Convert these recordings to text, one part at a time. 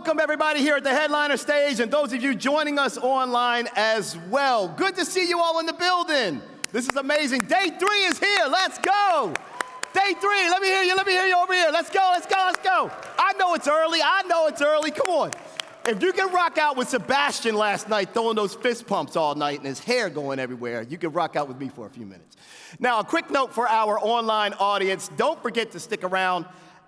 Welcome everybody here at the headliner stage and those of you joining us online as well. Good to see you all in the building. This is amazing. Day 3 is here. Let's go. Day 3. Let me hear you over here. Let's go. I know it's early. Come on. If you can rock out with Sebastian last night throwing those fist pumps all night and his hair going everywhere, you can rock out with me for a few minutes. Now, a quick note for our online audience. Don't forget to stick around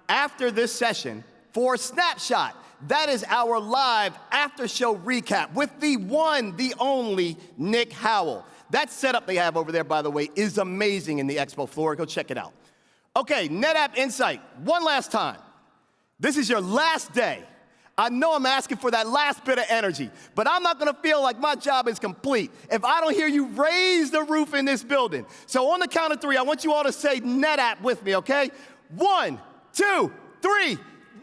after this session for Snapshot. That is our live after-show recap with the one, the only Nick Howell. That setup they have over there, by the way, is amazing in the expo floor. Go check it out. Okay, NetApp Insight, one last time. This is your last day. I know I'm asking for that last bit of energy, but I'm not gonna feel like my job is complete if I don't hear you raise the roof in this building. So on the count of 3, I want you all to say NetApp with me, okay? 1, 2, 3.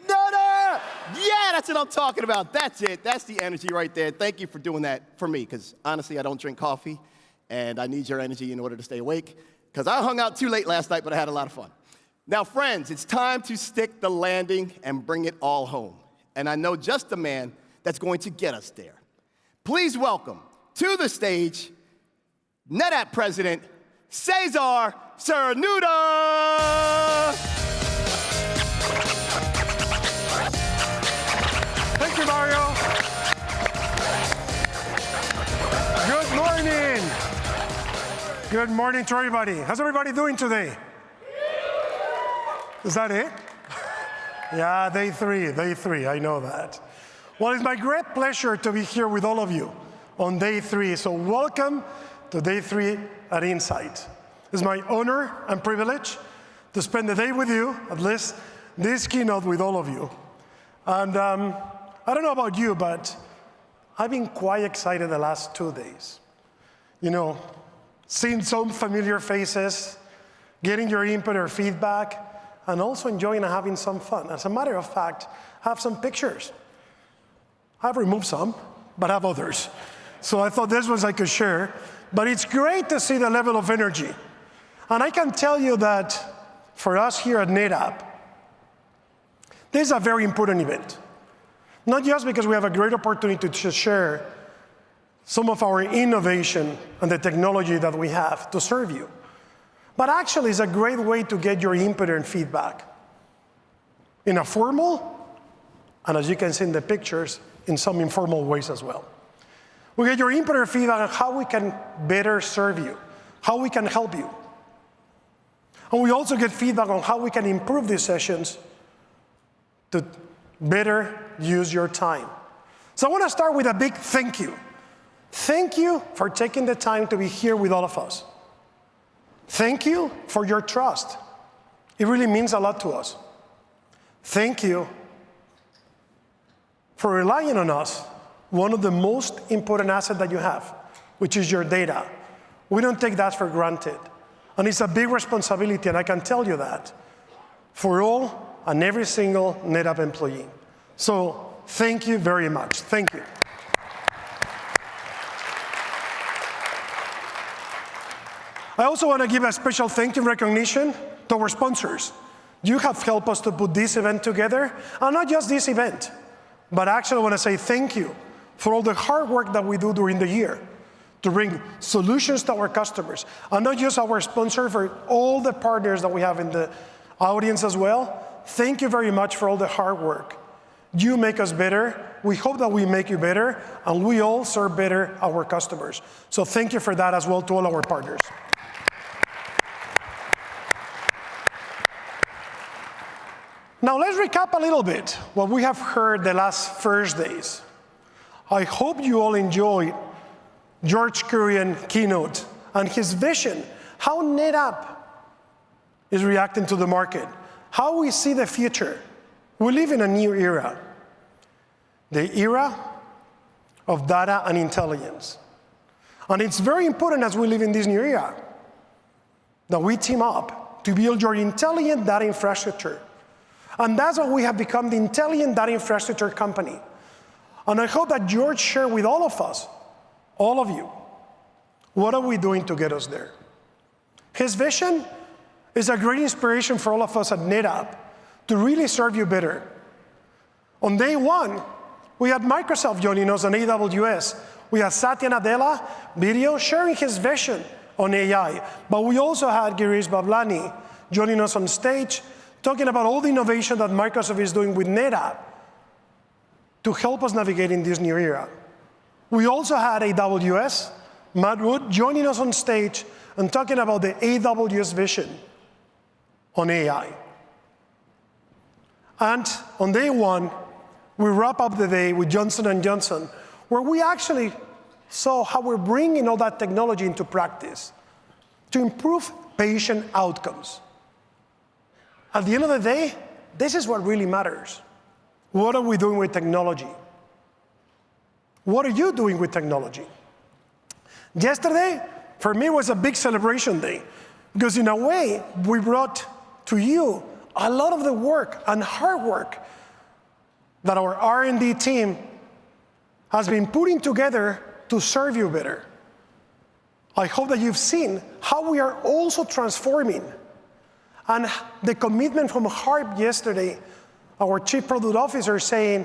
NetApp! Yeah, that's what I'm talking about. That's it. That's the energy right there. Thank you for doing that for me, because honestly, I don't drink coffee, and I need your energy in order to stay awake, because I hung out too late last night, but I had a lot of fun. Now, friends, it's time to stick the landing and bring it all home. And I know just the man that's going to get us there. Please welcome to the stage NetApp President Cesar Cernuda! Thank you, Mario. Good morning. Good morning to everybody. How's everybody doing today? Is that it? Yeah, day 3, I know that. Well, it's my great pleasure to be here with all of you on day 3. So welcome to day 3 at Insight. It's my honor and privilege to spend the day with you, at least this keynote with all of you. And I don't know about you, but I've been quite excited the last 2 days. You know, seeing some familiar faces, getting your input or feedback, and also enjoying and having some fun. As a matter of fact, I have some pictures. I've removed some, but I have others. So I thought this was I could share. But it's great to see the level of energy. And I can tell you that for us here at NetApp, this is a very important event. Not just because we have a great opportunity to share some of our innovation and the technology that we have to serve you, but actually it's a great way to get your input and feedback in a formal, and as you can see in the pictures, in some informal ways as well. We get your input and feedback on how we can better serve you, how we can help you. And we also get feedback on how we can improve these sessions to better use your time. So I want to start with a big thank you. Thank you for taking the time to be here with all of us. Thank you for your trust. It really means a lot to us. Thank you for relying on us, one of the most important assets that you have, which is your data. We don't take that for granted. And it's a big responsibility, and I can tell you that, for all and every single NetApp employee. So thank you very much. Thank you. I also want to give a special thank you and recognition to our sponsors. You have helped us to put this event together, and not just this event, but actually I want to say thank you for all the hard work that we do during the year to bring solutions to our customers, and not just our sponsor, for all the partners that we have in the audience as well. Thank you very much for all the hard work. You make us better. We hope that we make you better, and we all serve better our customers. So thank you for that as well to all our partners. Now let's recap a little bit what we have heard the last first days. I hope you all enjoyed George Kurian's keynote and his vision, how NetApp is reacting to the market, how we see the future. We live in a new era, the era of data and intelligence. And it's very important as we live in this new era that we team up to build your intelligent data infrastructure. And that's why we have become the intelligent data infrastructure company. And I hope that George shared with all of us, all of you, what are we doing to get us there? His vision is a great inspiration for all of us at NetApp to really serve you better. On day 1, We had Microsoft joining us on AWS. We had Satya Nadella video sharing his vision on AI. But we also had Girish Bavlani joining us on stage, talking about all the innovation that Microsoft is doing with NetApp to help us navigate in this new era. We also had AWS, Matt Wood, joining us on stage and talking about the AWS vision on AI. And on day one, we wrap up the day with Johnson & Johnson, where we actually saw how we're bringing all that technology into practice to improve patient outcomes. At the end of the day, this is what really matters. What are we doing with technology? What are you doing with technology? Yesterday, for me, was a big celebration day, because in a way, we brought to you a lot of the work and hard work that our R&D team has been putting together to serve you better. I hope that you've seen how we are also transforming, and the commitment from Harp yesterday, our Chief Product Officer, saying,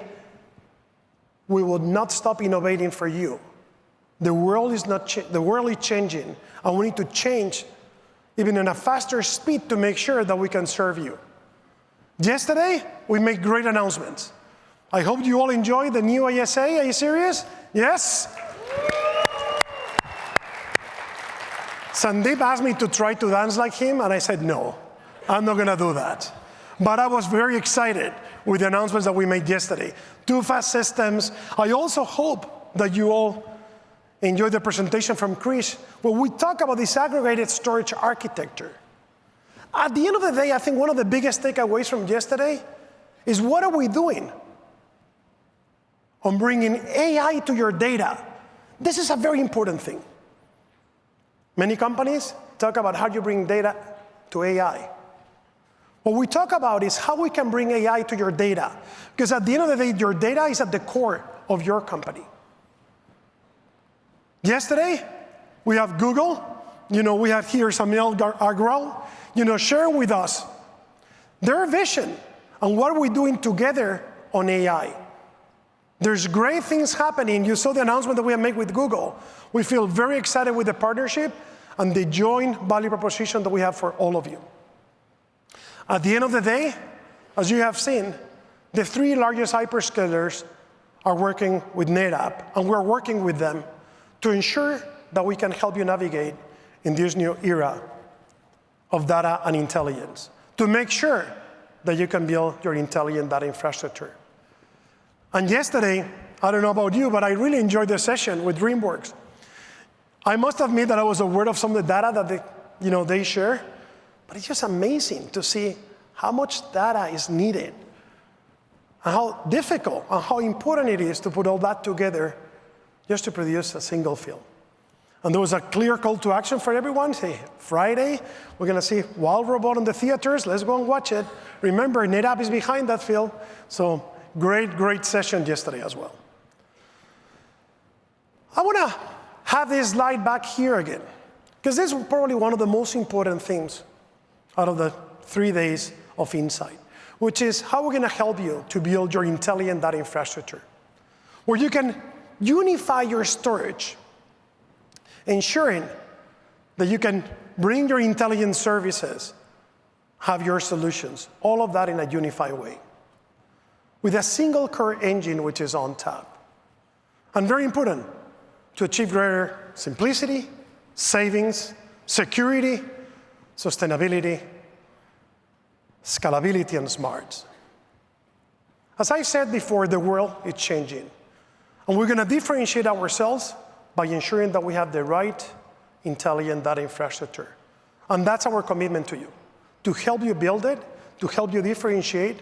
we will not stop innovating for you. The world is changing, and we need to change even in a faster speed to make sure that we can serve you. Yesterday, we made great announcements. I hope you all enjoyed the new ISA. Are you serious? Yes? Sandeep asked me to try to dance like him, and I said, no, I'm not going to do that. But I was very excited with the announcements that we made yesterday. 2 fast systems. I also hope that you all enjoyed the presentation from Chris, where we talk about disaggregated storage architecture. At the end of the day, I think one of the biggest takeaways from yesterday is, what are we doing on bringing AI to your data? This is a very important thing. Many companies talk about how you bring data to AI. What we talk about is how we can bring AI to your data, because at the end of the day, your data is at the core of your company. Yesterday, we have Google. We have here Samuel Agrawal, sharing with us their vision and what are we doing together on AI. There's great things happening. You saw the announcement that we have made with Google. We feel very excited with the partnership and the joint value proposition that we have for all of you. At the end of the day, as you have seen, the 3 largest hyperscalers are working with NetApp, and we're working with them to ensure that we can help you navigate in this new era of data and intelligence, to make sure that you can build your intelligent data infrastructure. And yesterday, I don't know about you, but I really enjoyed the session with DreamWorks. I must admit that I was aware of some of the data that they share, but it's just amazing to see how much data is needed and how difficult and how important it is to put all that together just to produce a single film. And there was a clear call to action for everyone. Say, Friday, we're going to see Wild Robot in the theaters. Let's go and watch it. Remember, NetApp is behind that film. So great session yesterday as well. I want to have this slide back here again, because this is probably one of the most important things out of the 3 days of Insight, which is how we're going to help you to build your intelligent data infrastructure, where you can unify your storage, ensuring that you can bring your intelligent services, have your solutions, all of that in a unified way, with a single core engine which is on top. And very important, to achieve greater simplicity, savings, security, sustainability, scalability, and smarts. As I said before, the world is changing. And we're going to differentiate ourselves by ensuring that we have the right intelligent data infrastructure. And that's our commitment to you, to help you build it, to help you differentiate,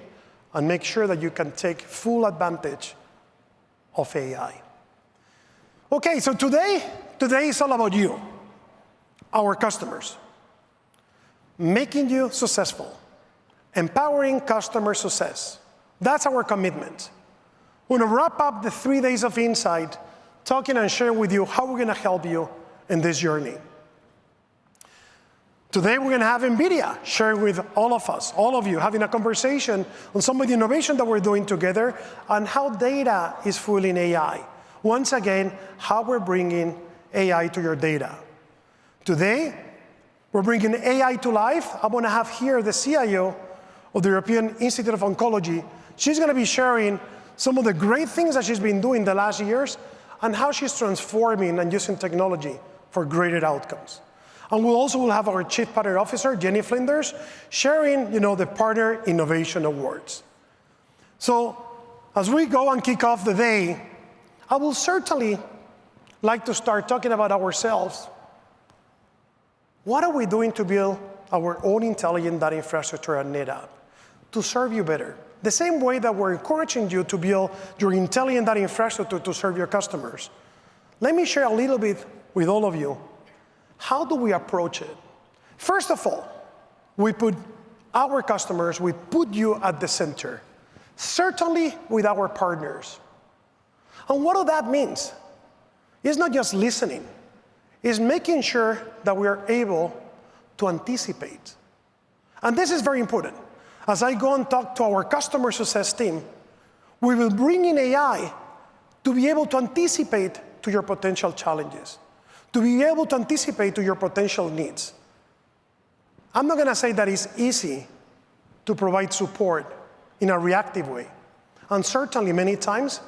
and make sure that you can take full advantage of AI. Okay, so today is all about you, our customers, making you successful, empowering customer success. That's our commitment. We're going to wrap up the 3 days of Insight talking and sharing with you how we're going to help you in this journey. Today, we're going to have NVIDIA sharing with all of us, all of you, having a conversation on some of the innovation that we're doing together and how data is fueling AI. Once again, how we're bringing AI to your data. Today, we're bringing AI to life. I want to have here the CIO of the European Institute of Oncology. She's going to be sharing some of the great things that she's been doing the last years and how she's transforming and using technology for greater outcomes. And we'll also have our Chief Partner Officer, Jenny Flinders, sharing the Partner Innovation Awards. So as we go and kick off the day, I will certainly like to start talking about ourselves. What are we doing to build our own intelligent data infrastructure at NetApp to serve you better? The same way that we're encouraging you to build your intelligent data infrastructure to serve your customers. Let me share a little bit with all of you. How do we approach it? First of all, we put our customers, we put you at the center, certainly with our partners. And what that means? It's not just listening. It's making sure that we are able to anticipate. And this is very important. As I go and talk to our customer success team, we will bring in AI to be able to anticipate to your potential challenges, to be able to anticipate to your potential needs. I'm not going to say that it's easy to provide support in a reactive way. And certainly many times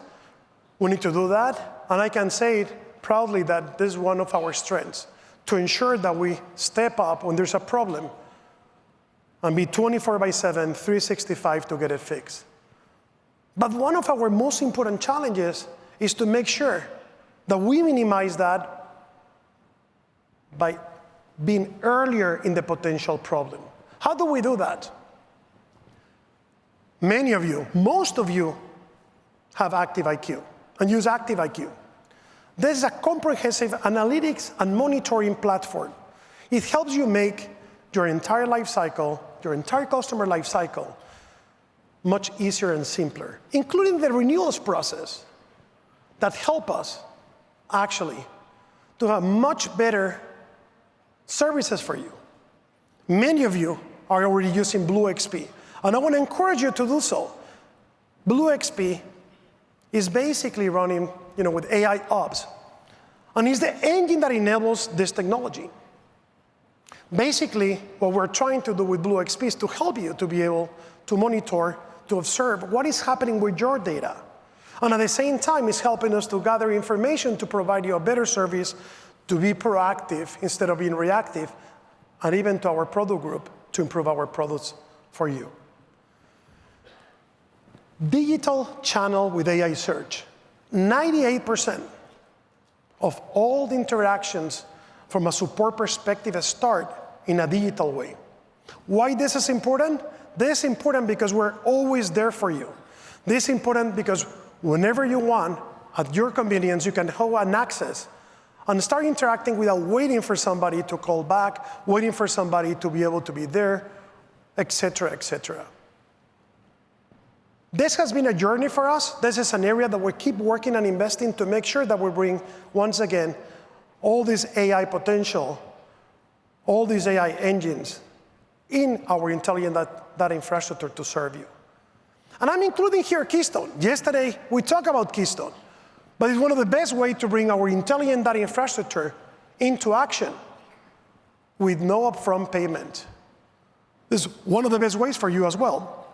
we need to do that, and I can say it proudly that this is one of our strengths, to ensure that we step up when there's a problem and be 24/7, 365 to get it fixed. But one of our most important challenges is to make sure that we minimize that by being earlier in the potential problem. How do we do that? Many of you, most of you, have Active IQ and use Active IQ. This is a comprehensive analytics and monitoring platform. It helps you make your entire life cycle, your entire customer life cycle, much easier and simpler, including the renewals process that help us actually to have much better services for you. Many of you are already using BlueXP, and I want to encourage you to do so. BlueXP is basically running with AI ops, and is the engine that enables this technology. Basically, what we're trying to do with BlueXP is to help you to be able to monitor, to observe what is happening with your data. And at the same time, it's helping us to gather information to provide you a better service, to be proactive instead of being reactive, and even to our product group to improve our products for you. Digital channel with AI search. 98% of all the interactions from a support perspective start in a digital way. Why this is important? This is important because we're always there for you. This is important because whenever you want, at your convenience, you can have an access and start interacting without waiting for somebody to call back, waiting for somebody to be able to be there, et cetera, et cetera. This has been a journey for us. This is an area that we keep working and investing to make sure that we bring, once again, all this AI potential, all these AI engines in our intelligent data infrastructure to serve you. And I'm including here Keystone. Yesterday, we talked about Keystone. But it's one of the best ways to bring our intelligent data infrastructure into action with no upfront payment. This is one of the best ways for you as well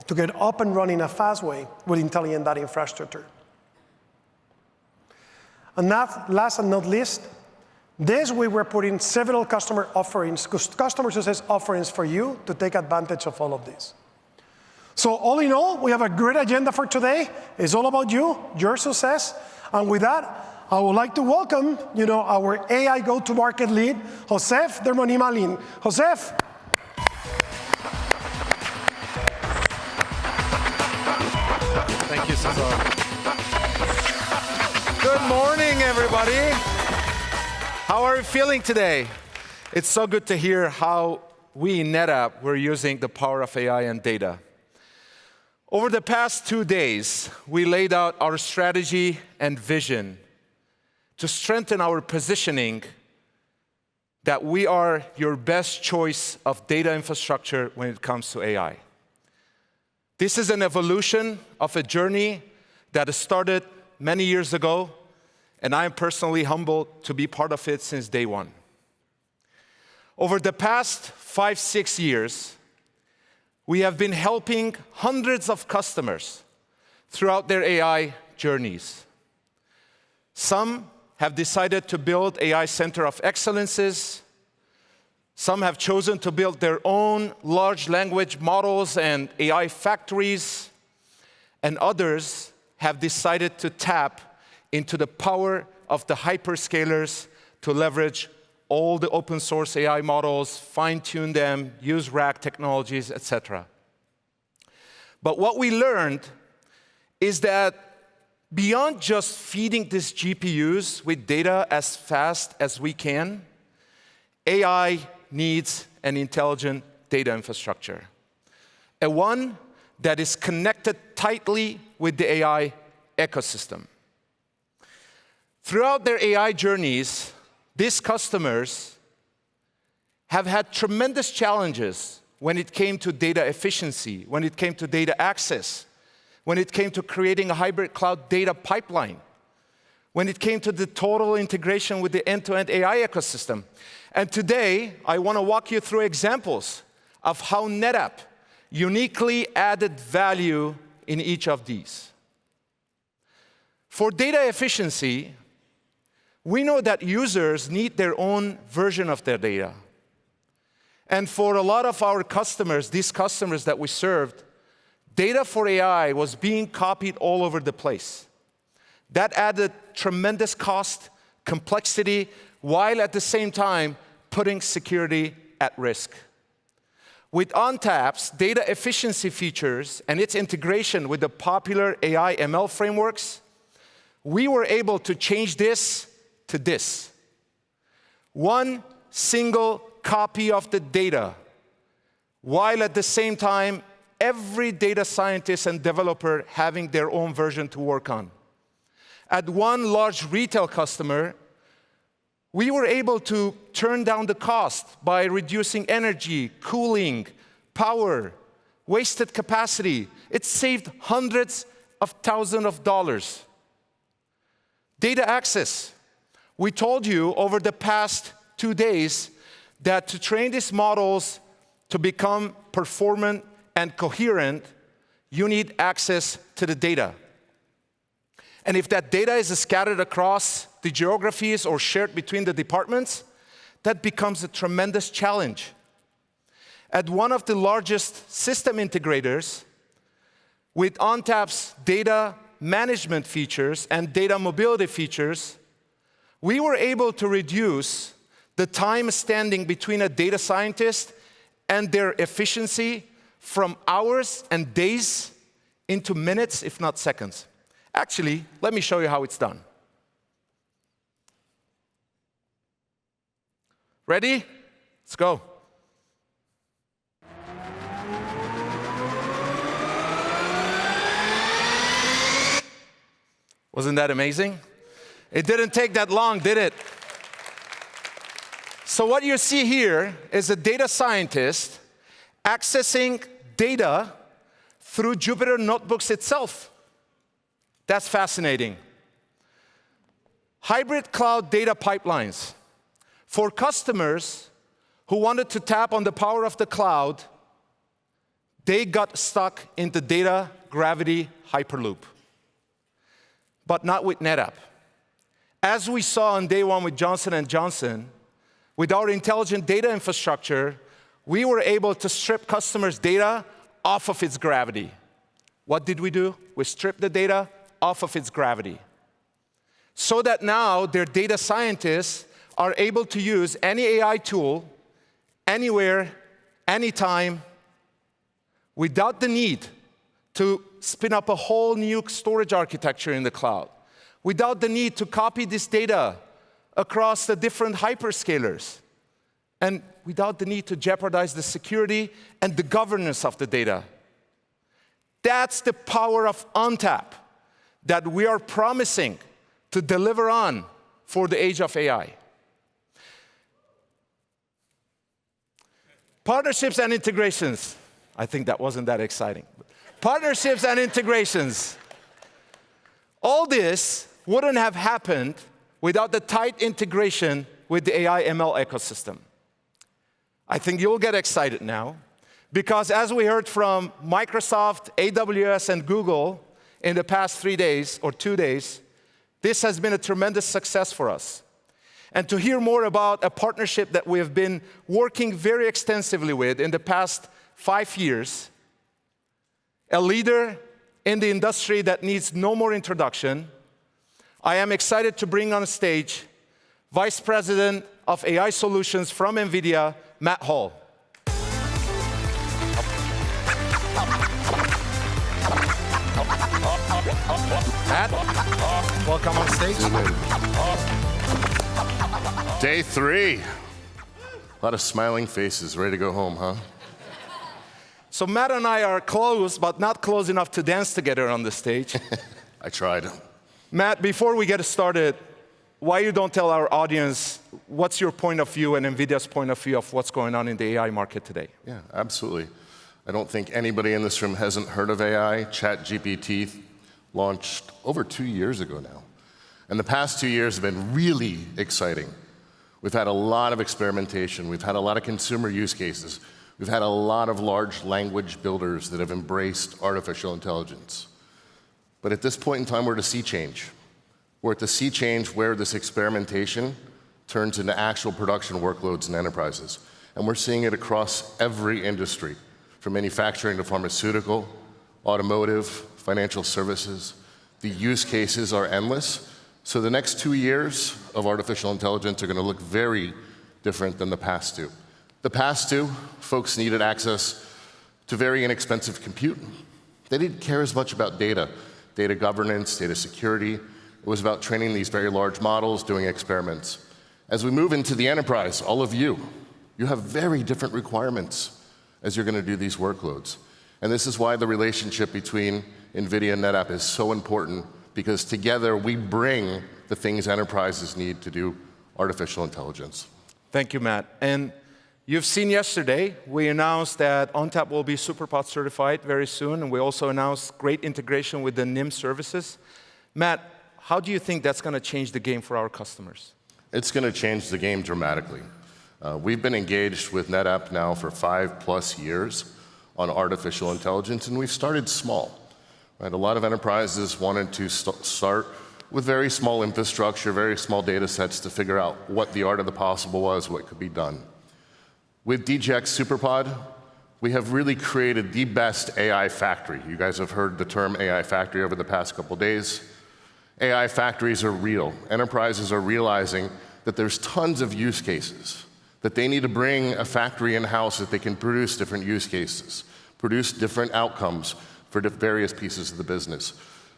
to get up and running in a fast way with intelligent data infrastructure. And last and not least, this way we're putting several customer success offerings for you to take advantage of all of this. So all in all, we have a great agenda for today. It's all about you, your success. And with that, I would like to welcome, our AI go-to-market lead, Hoseb Dermanilian. Hoseb. Thank you, Cesar. Good morning, everybody. How are you feeling today? It's so good to hear how we in NetApp, we're using the power of AI and data. Over the past 2 days, we laid out our strategy and vision to strengthen our positioning that we are your best choice of data infrastructure when it comes to AI. This is an evolution of a journey that has started many years ago, and I am personally humbled to be part of it since day one. Over the past 5-6 years, we have been helping hundreds of customers throughout their AI journeys. Some have decided to build AI Center of Excellences. Some have chosen to build their own large language models and AI factories. And others have decided to tap into the power of the hyperscalers to leverage all the open source AI models, fine-tune them, use RAG technologies, etc. But what we learned is that beyond just feeding these GPUs with data as fast as we can, AI needs an intelligent data infrastructure, a one that is connected tightly with the AI ecosystem. Throughout their AI journeys, these customers have had tremendous challenges when it came to data efficiency, when it came to data access, when it came to creating a hybrid cloud data pipeline, when it came to the total integration with the end-to-end AI ecosystem. And today, I want to walk you through examples of how NetApp uniquely added value in each of these. For data efficiency, we know that users need their own version of their data. And for a lot of our customers, these customers that we served, data for AI was being copied all over the place. That added tremendous cost, complexity, while at the same time putting security at risk. With ONTAP's data efficiency features and its integration with the popular AI ML frameworks, we were able to change this to this. One single copy of the data, while at the same time, every data scientist and developer having their own version to work on. At one large retail customer, we were able to turn down the cost by reducing energy, cooling, power, wasted capacity. It saved hundreds of thousands of dollars. Data access. We told you over the past 2 days that to train these models to become performant and coherent, you need access to the data. And if that data is scattered across the geographies or shared between the departments, that becomes a tremendous challenge. At one of the largest system integrators, with ONTAP's data management features and data mobility features, we were able to reduce the time standing between a data scientist and their efficiency from hours and days into minutes, if not seconds. Actually, let me show you how it's done. Ready? Let's go. Wasn't that amazing? It didn't take that long, did it? So what you see here is a data scientist accessing data through Jupyter Notebooks itself. That's fascinating. Hybrid cloud data pipelines. For customers who wanted to tap on the power of the cloud, they got stuck in the data gravity hyperloop. But not with NetApp. As we saw on day one with Johnson & Johnson, with our intelligent data infrastructure, we were able to strip customers' data off of its gravity. What did we do? We stripped the data off of its gravity. So that now their data scientists are able to use any AI tool, anywhere, anytime, without the need to spin up a whole new storage architecture in the cloud, without the need to copy this data across the different hyperscalers, and without the need to jeopardize the security and the governance of the data. That's the power of ONTAP that we are promising to deliver on for the age of AI. Partnerships and integrations. I think that wasn't that exciting. Partnerships and integrations. All this wouldn't have happened without the tight integration with the AI ML ecosystem. I think you'll get excited now, because as we heard from Microsoft, AWS, and Google in the past 3 days or 2 days, this has been a tremendous success for us. And to hear more about a partnership that we have been working very extensively with in the past 5 years, a leader in the industry that needs no more introduction, I am excited to bring on stage Vice President of AI Solutions from NVIDIA, Matt Hall. Matt, welcome on stage. Day 3. A lot of smiling faces, ready to go home, huh? So Matt and I are close, but not close enough to dance together on the stage. I tried. Matt, before we get started, why you don't tell our audience what's your point of view and NVIDIA's point of view of what's going on in the AI market today? Yeah, absolutely. I don't think anybody in this room hasn't heard of AI. ChatGPT launched over 2 years ago now. And the past 2 years have been really exciting. We've had a lot of experimentation. We've had a lot of consumer use cases. We've had a lot of large language builders that have embraced artificial intelligence. But at this point in time, we're at a sea change. We're at the sea change where this experimentation turns into actual production workloads in enterprises. And we're seeing it across every industry, from manufacturing to pharmaceutical, automotive, financial services. The use cases are endless. So the next 2 years of artificial intelligence are going to look very different than the past 2. The past 2, folks needed access to very inexpensive compute. They didn't care as much about data governance, data security. It was about training these very large models, doing experiments. As we move into the enterprise, all of you have very different requirements as you're going to do these workloads. And this is why the relationship between NVIDIA and NetApp is so important, because together we bring the things enterprises need to do artificial intelligence. Thank you, Matt. And you've seen yesterday, we announced that ONTAP will be SuperPod certified very soon, and we also announced great integration with the NIM services. Matt, how do you think that's going to change the game for our customers? It's going to change the game dramatically. We've been engaged with NetApp now for 5+ years on artificial intelligence, and we've started small. Right? A lot of enterprises wanted to start with very small infrastructure, very small data sets to figure out what the art of the possible was, what could be done. With DGX SuperPod, we have really created the best AI factory. You guys have heard the term AI factory over the past couple days. AI factories are real. Enterprises are realizing that there's tons of use cases, that they need to bring a factory in-house that they can produce different use cases, produce different outcomes for various pieces of the business.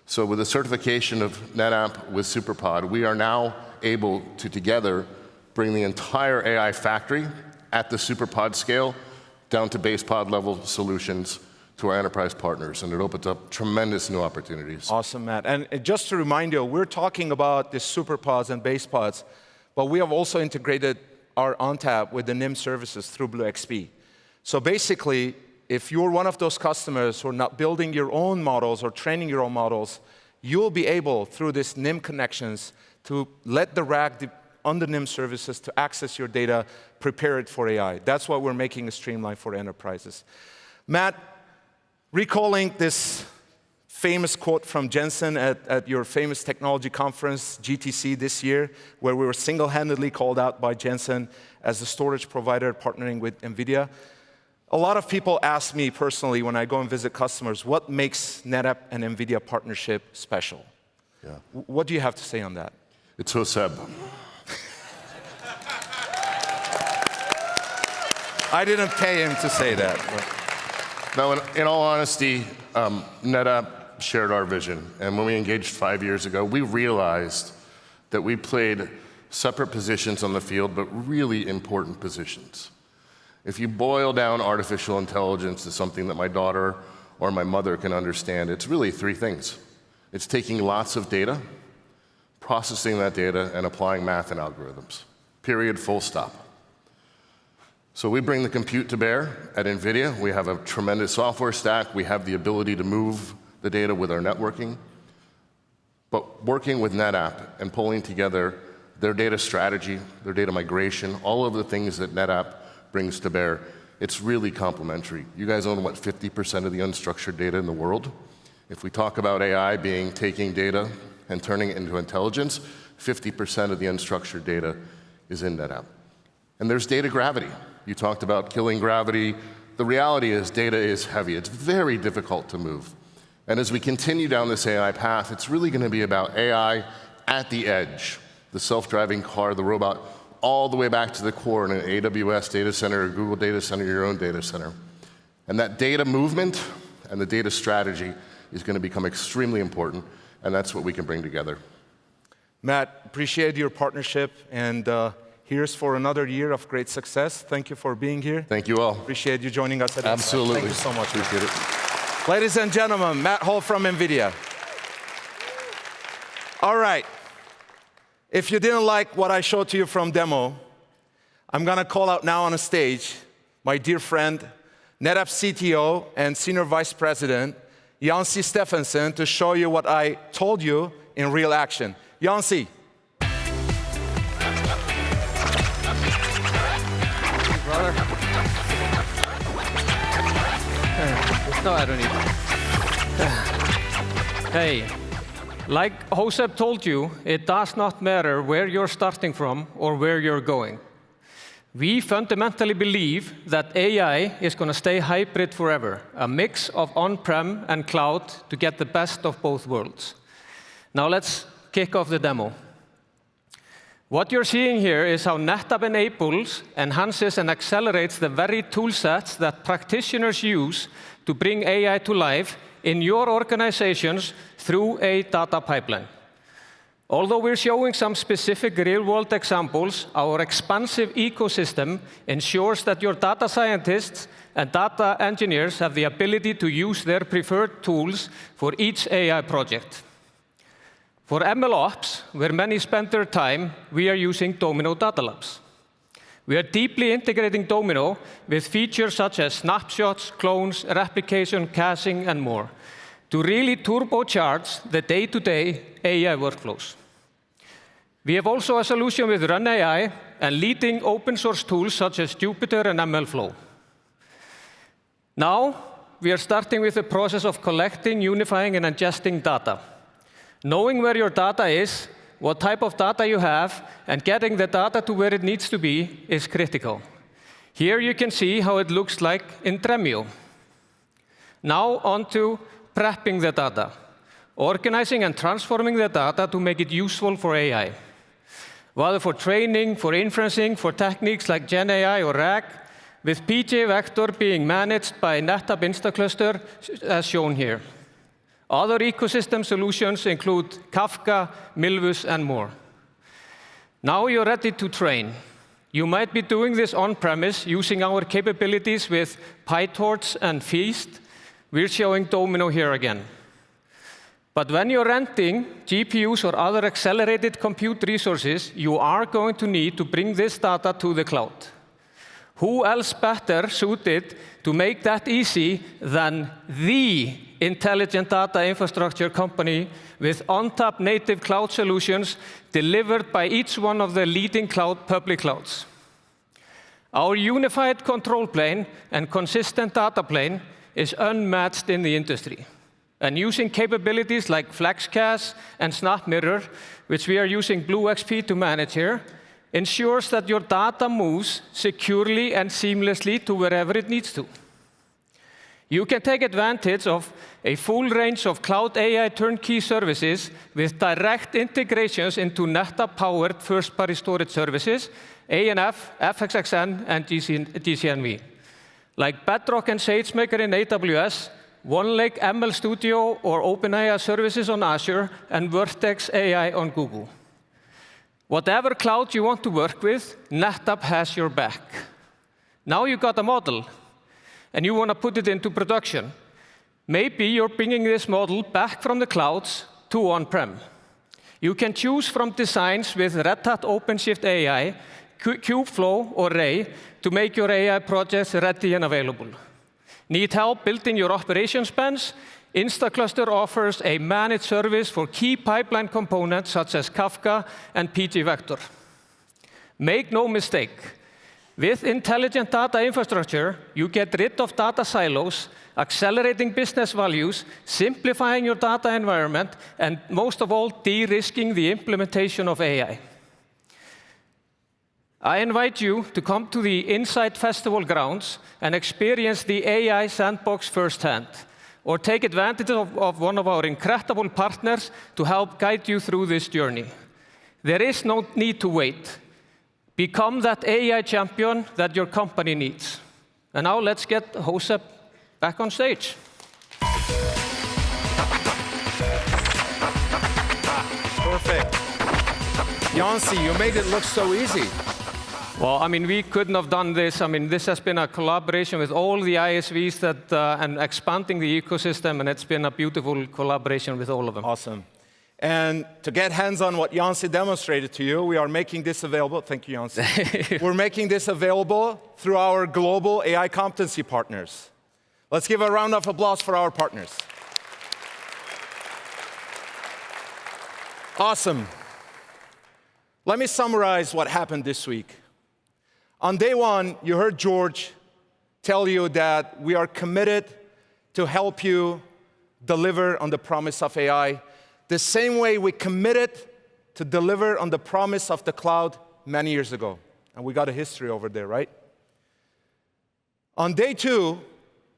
So with the certification of NetApp with SuperPod, we are now able to together bring the entire AI factory at the SuperPod scale down to base pod level solutions to our enterprise partners, and it opens up tremendous new opportunities. Awesome, Matt. And just to remind you, we're talking about the SuperPods and base pods, but we have also integrated our ONTAP with the NIM services through BlueXP. So basically, if you're one of those customers who are not building your own models or training your own models, you'll be able, through this NIM connections, to let the RAG on the NIM services to access your data, prepare it for AI. That's why we're making a streamline for enterprises. Matt, recalling this famous quote from Jensen at your famous technology conference, GTC, this year, where we were single-handedly called out by Jensen as the storage provider partnering with NVIDIA. A lot of people ask me personally when I go and visit customers, what makes NetApp and NVIDIA partnership special? Yeah. What do you have to say on that? It's Hoseb. I didn't pay him to say that. Now, in all honesty, NetApp shared our vision. And when we engaged 5 years ago, we realized that we played separate positions on the field, but really important positions. If you boil down artificial intelligence to something that my daughter or my mother can understand, it's really 3 things. It's taking lots of data, processing that data, and applying math and algorithms. Period, full stop. So we bring the compute to bear at NVIDIA. We have a tremendous software stack. We have the ability to move the data with our networking. But working with NetApp and pulling together their data strategy, their data migration, all of the things that NetApp brings to bear, it's really complementary. You guys own, what, 50% of the unstructured data in the world? If we talk about AI being taking data and turning it into intelligence, 50% of the unstructured data is in NetApp. And there's data gravity. You talked about killing gravity. The reality is data is heavy. It's very difficult to move. And as we continue down this AI path, it's really going to be about AI at the edge, the self-driving car, the robot, all the way back to the core in an AWS data center, a Google data center, your own data center. And that data movement and the data strategy is going to become extremely important, and that's what we can bring together. Matt, appreciate your partnership, and here's for another year of great success. Thank you for being here. Thank you all. Appreciate you joining us at Absolutely. Thank you so much. Appreciate it. Ladies and gentlemen, Matt Hall from NVIDIA. All right. If you didn't like what I showed to you from demo, I'm going to call out now on a stage my dear friend, NetApp CTO and Senior Vice President, Jonsi Steffanson, to show you what I told you in real action. Jonsi. Brother. No, I don't need. Hey, like Hoseb told you, it does not matter where you're starting from or where you're going. We fundamentally believe that AI is going to stay hybrid forever, a mix of on-prem and cloud to get the best of both worlds. Now let's kick off the demo. What you're seeing here is how NetApp enables, enhances, and accelerates the very tool sets that practitioners use to bring AI to life in your organizations through a data pipeline. Although we're showing some specific real-world examples, our expansive ecosystem ensures that your data scientists and data engineers have the ability to use their preferred tools for each AI project. For MLOps, where many spend their time, we are using Domino Data Labs. We are deeply integrating Domino with features such as snapshots, clones, replication, caching, and more to really turbocharge the day-to-day AI workflows. We have also a solution with Run AI and leading open source tools such as Jupyter and MLflow. Now, we are starting with the process of collecting, unifying, and ingesting data. Knowing where your data is, what type of data you have, and getting the data to where it needs to be is critical. Here you can see how it looks like in Dremio. Now on to prepping the data, organizing and transforming the data to make it useful for AI. Whether for training, for inferencing, for techniques like Gen AI or RAG, with PJ Vector being managed by NetApp InstaCluster, as shown here. Other ecosystem solutions include Kafka, Milvus, and more. Now you're ready to train. You might be doing this on-premise using our capabilities with PyTorch and Feast. We're showing Domino here again. But when you're renting GPUs or other accelerated compute resources, you are going to need to bring this data to the cloud. Who else better suited to make that easy than the intelligent data infrastructure company with ONTAP native cloud solutions delivered by each one of the leading public clouds. Our unified control plane and consistent data plane is unmatched in the industry. And using capabilities like FlexCache and SnapMirror, which we are using BlueXP to manage here, ensures that your data moves securely and seamlessly to wherever it needs to. You can take advantage of a full range of cloud AI turnkey services with direct integrations into NetApp-powered first-party storage services, ANF, FXXN, and GCNV. Like Bedrock and SageMaker in AWS, OneLake ML Studio or OpenAI services on Azure, and Vertex AI on Google. Whatever cloud you want to work with, NetApp has your back. Now you got a model, and you want to put it into production. Maybe you're bringing this model back from the clouds to on-prem. You can choose from designs with Red Hat OpenShift AI, Kubeflow or Ray to make your AI projects ready and available. Need help building your operations bench? Instacluster offers a managed service for key pipeline components such as Kafka and pgvector. Make no mistake, with intelligent data infrastructure, you get rid of data silos, accelerating business values, simplifying your data environment, and most of all, de-risking the implementation of AI. I invite you to come to the Insight Festival grounds and experience the AI sandbox firsthand, or take advantage of one of our incredible partners to help guide you through this journey. There is no need to wait. Become that AI champion that your company needs. And now let's get Hoseb back on stage. Perfect. Jonsi, you made it look so easy. Well, I mean, we couldn't have done this. I mean, this has been a collaboration with all the ISVs and expanding the ecosystem, and it's been a beautiful collaboration with all of them. Awesome. And to get hands-on what Jonsi demonstrated to you, we are making this available. Thank you, Jonsi. We're making this available through our global AI competency partners. Let's give a round of applause for our partners. Awesome. Let me summarize what happened this week. On day one, you heard George tell you that we are committed to help you deliver on the promise of AI, the same way we committed to deliver on the promise of the cloud many years ago. And we got a history over there, right? On day two,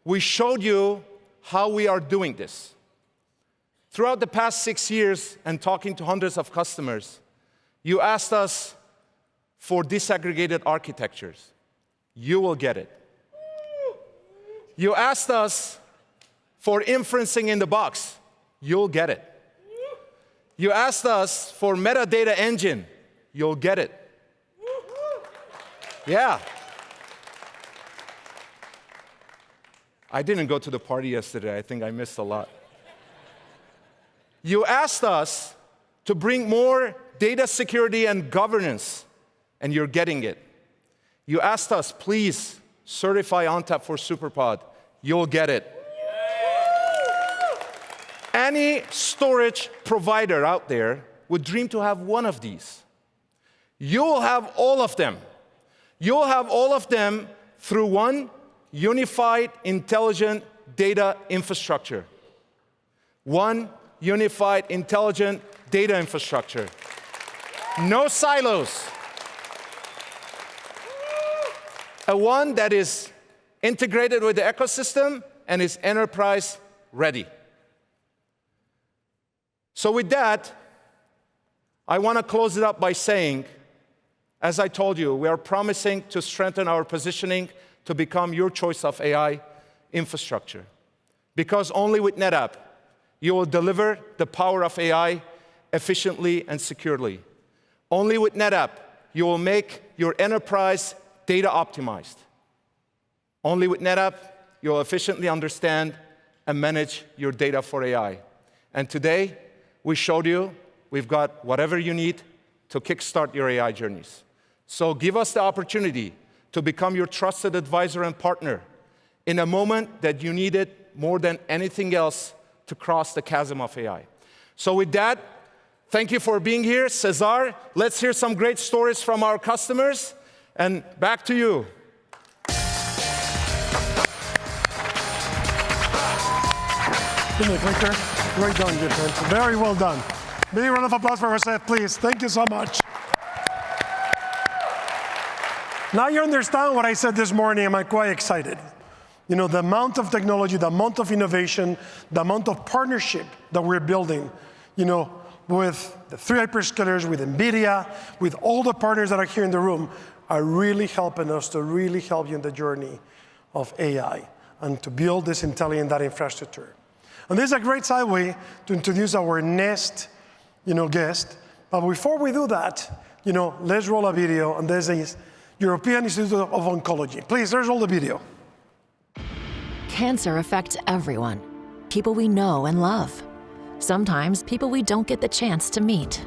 we showed you how we are doing this. Throughout the past 6 years and talking to hundreds of customers, you asked us for disaggregated architectures. You will get it. You asked us for inferencing in the box. You'll get it. You asked us for metadata engine. You'll get it. Yeah. I didn't go to the party yesterday. I think I missed a lot. You asked us to bring more data security and governance, and you're getting it. You asked us, please certify ONTAP for SuperPod. You'll get it. Any storage provider out there would dream to have one of these. You'll have all of them. You'll have all of them through one unified, intelligent data infrastructure. One unified, intelligent data infrastructure. No silos. A one that is integrated with the ecosystem and is enterprise ready. So with that, I want to close it up by saying, as I told you, we are promising to strengthen our positioning to become your choice of AI infrastructure. Because only with NetApp, you will deliver the power of AI efficiently and securely. Only with NetApp, you will make your enterprise data optimized. Only with NetApp, you'll efficiently understand and manage your data for AI. And today, we showed you we've got whatever you need to kickstart your AI journeys. So give us the opportunity to become your trusted advisor and partner in a moment that you need it more than anything else to cross the chasm of AI. So with that, thank you for being here. Cesar, let's hear some great stories from our customers. And back to you. Give me a clicker. Great done, good man. Very well done. Big round of applause for Hoseb, please. Thank you so much. Now you understand what I said this morning. I'm quite excited. You know, the amount of technology, the amount of innovation, the amount of partnership that we're building, you know, with the three hyperscalers, with NVIDIA, with all the partners that are here in the room, are really helping us to really help you in the journey of AI and to build this intelligent data infrastructure. And this is a great segue to introduce our next, guest. But before we do that, let's roll a video, and this is European Institute of Oncology. Please, let's roll the video. Cancer affects everyone, people we know and love. Sometimes people we don't get the chance to meet.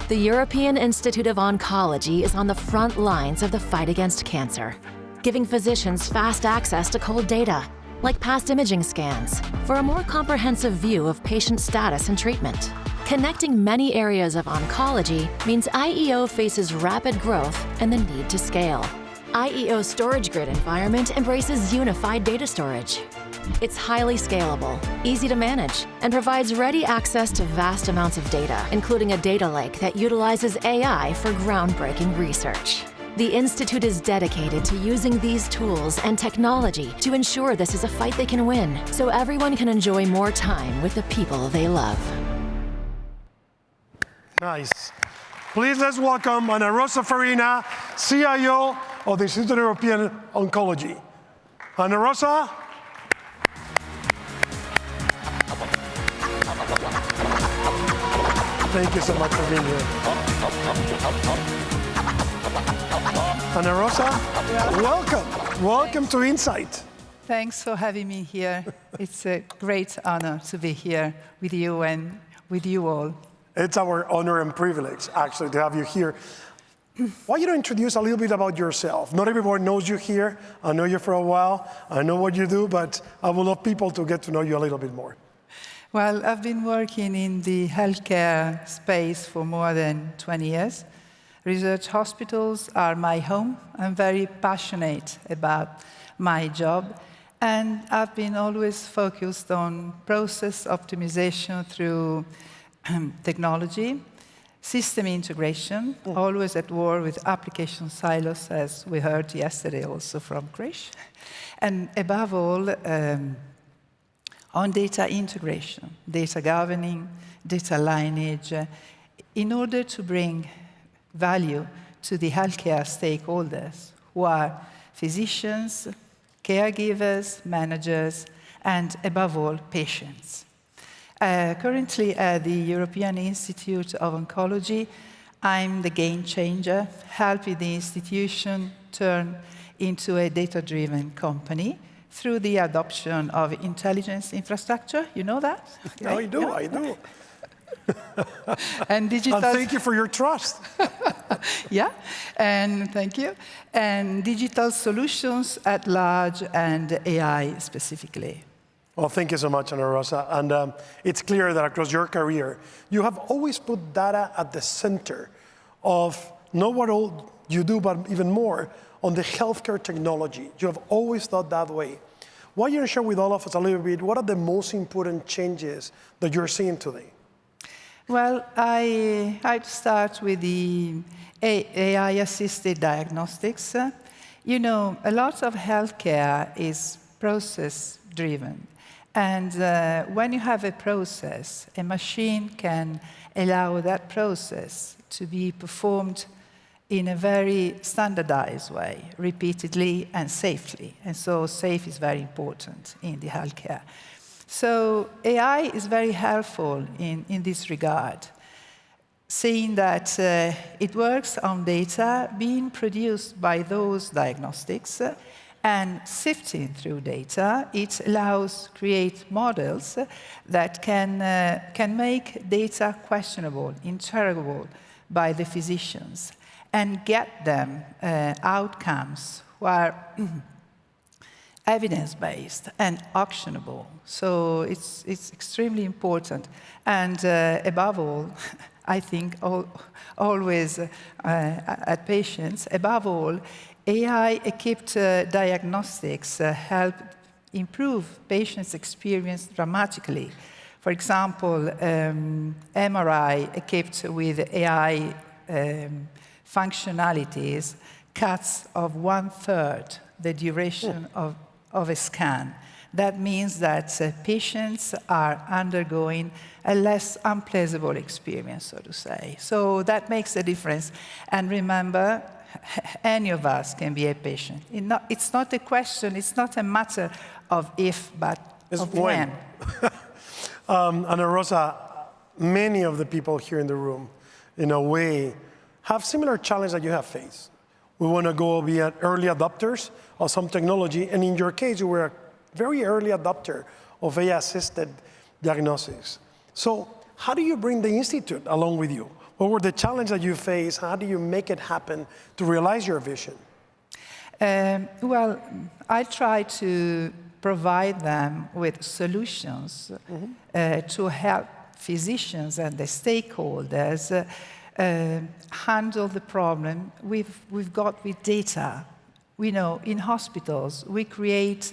The European Institute of Oncology is on the front lines of the fight against cancer, giving physicians fast access to cold data, like past imaging scans, for a more comprehensive view of patient status and treatment. Connecting many areas of oncology means IEO faces rapid growth and the need to scale. IEO's storage grid environment embraces unified data storage. It's highly scalable, easy to manage, and provides ready access to vast amounts of data, including a data lake that utilizes AI for groundbreaking research. The Institute is dedicated to using these tools and technology to ensure this is a fight they can win, so everyone can enjoy more time with the people they love. Nice. Please let's welcome Ana Rosa Farina, CIO of the Institute of European Oncology. Ana Rosa. Thank you so much for being here. Ana Rosa, welcome. Welcome to Insight. Thanks for having me here. It's a great honor to be here with you and with you all. It's our honor and privilege, actually, to have you here. Why don't you introduce a little bit about yourself? Not everyone knows you here. I know you for a while. I know what you do, but I would love people to get to know you a little bit more. Well, I've been working in the healthcare space for more than 20 years. Research hospitals are my home. I'm very passionate about my job. And I've been always focused on process optimization through technology, system integration, always at war with application silos, as we heard yesterday also from Krish. And above all, on data integration, data governing, data lineage, in order to bring value to the healthcare stakeholders, who are physicians, caregivers, managers, and above all, patients. Currently at the European Institute of Oncology, I'm the game changer, helping the institution turn into a data-driven company through the adoption of intelligence infrastructure. You know that? No, I do, yeah. I do. And digital. And thank you for your trust. Yeah, and thank you. And digital solutions at large and AI specifically. Well, thank you so much, Ana Rosa. And it's clear that across your career, you have always put data at the center of not what all you do, but even more on the healthcare technology. You have always thought that way. Why don't you share with all of us a little bit, what are the most important changes that you're seeing today? Well, I'd start with the AI-assisted diagnostics. You know, a lot of healthcare is process-driven. And when you have a process, a machine can allow that process to be performed in a very standardized way, repeatedly and safely. And so safe is very important in the healthcare. So AI is very helpful in this regard, seeing that it works on data being produced by those diagnostics and sifting through data. It allows create models that can make data questionable, interrogable by the physicians, and get them outcomes who are evidence-based and actionable. So it's extremely important. And above all, I think always at patients, above all, AI-equipped diagnostics help improve patients' experience dramatically. For example, MRI equipped with AI functionalities cuts of 1/3 the duration of a scan. That means that patients are undergoing a less unpleasant experience, so to say. So that makes a difference. And remember, any of us can be a patient. It's not a question, it's not a matter of if, but of when. Ana Rosa, many of the people here in the room, in a way, have similar challenges that you have faced. We want to go be early adopters of some technology, and in your case, you were a very early adopter of AI-assisted diagnostics. So how do you bring the Institute along with you? What were the challenges that you faced? How do you make it happen to realize your vision? Well, I try to provide them with solutions to help physicians and the stakeholders handle the problem we've got with data. We know in hospitals, we create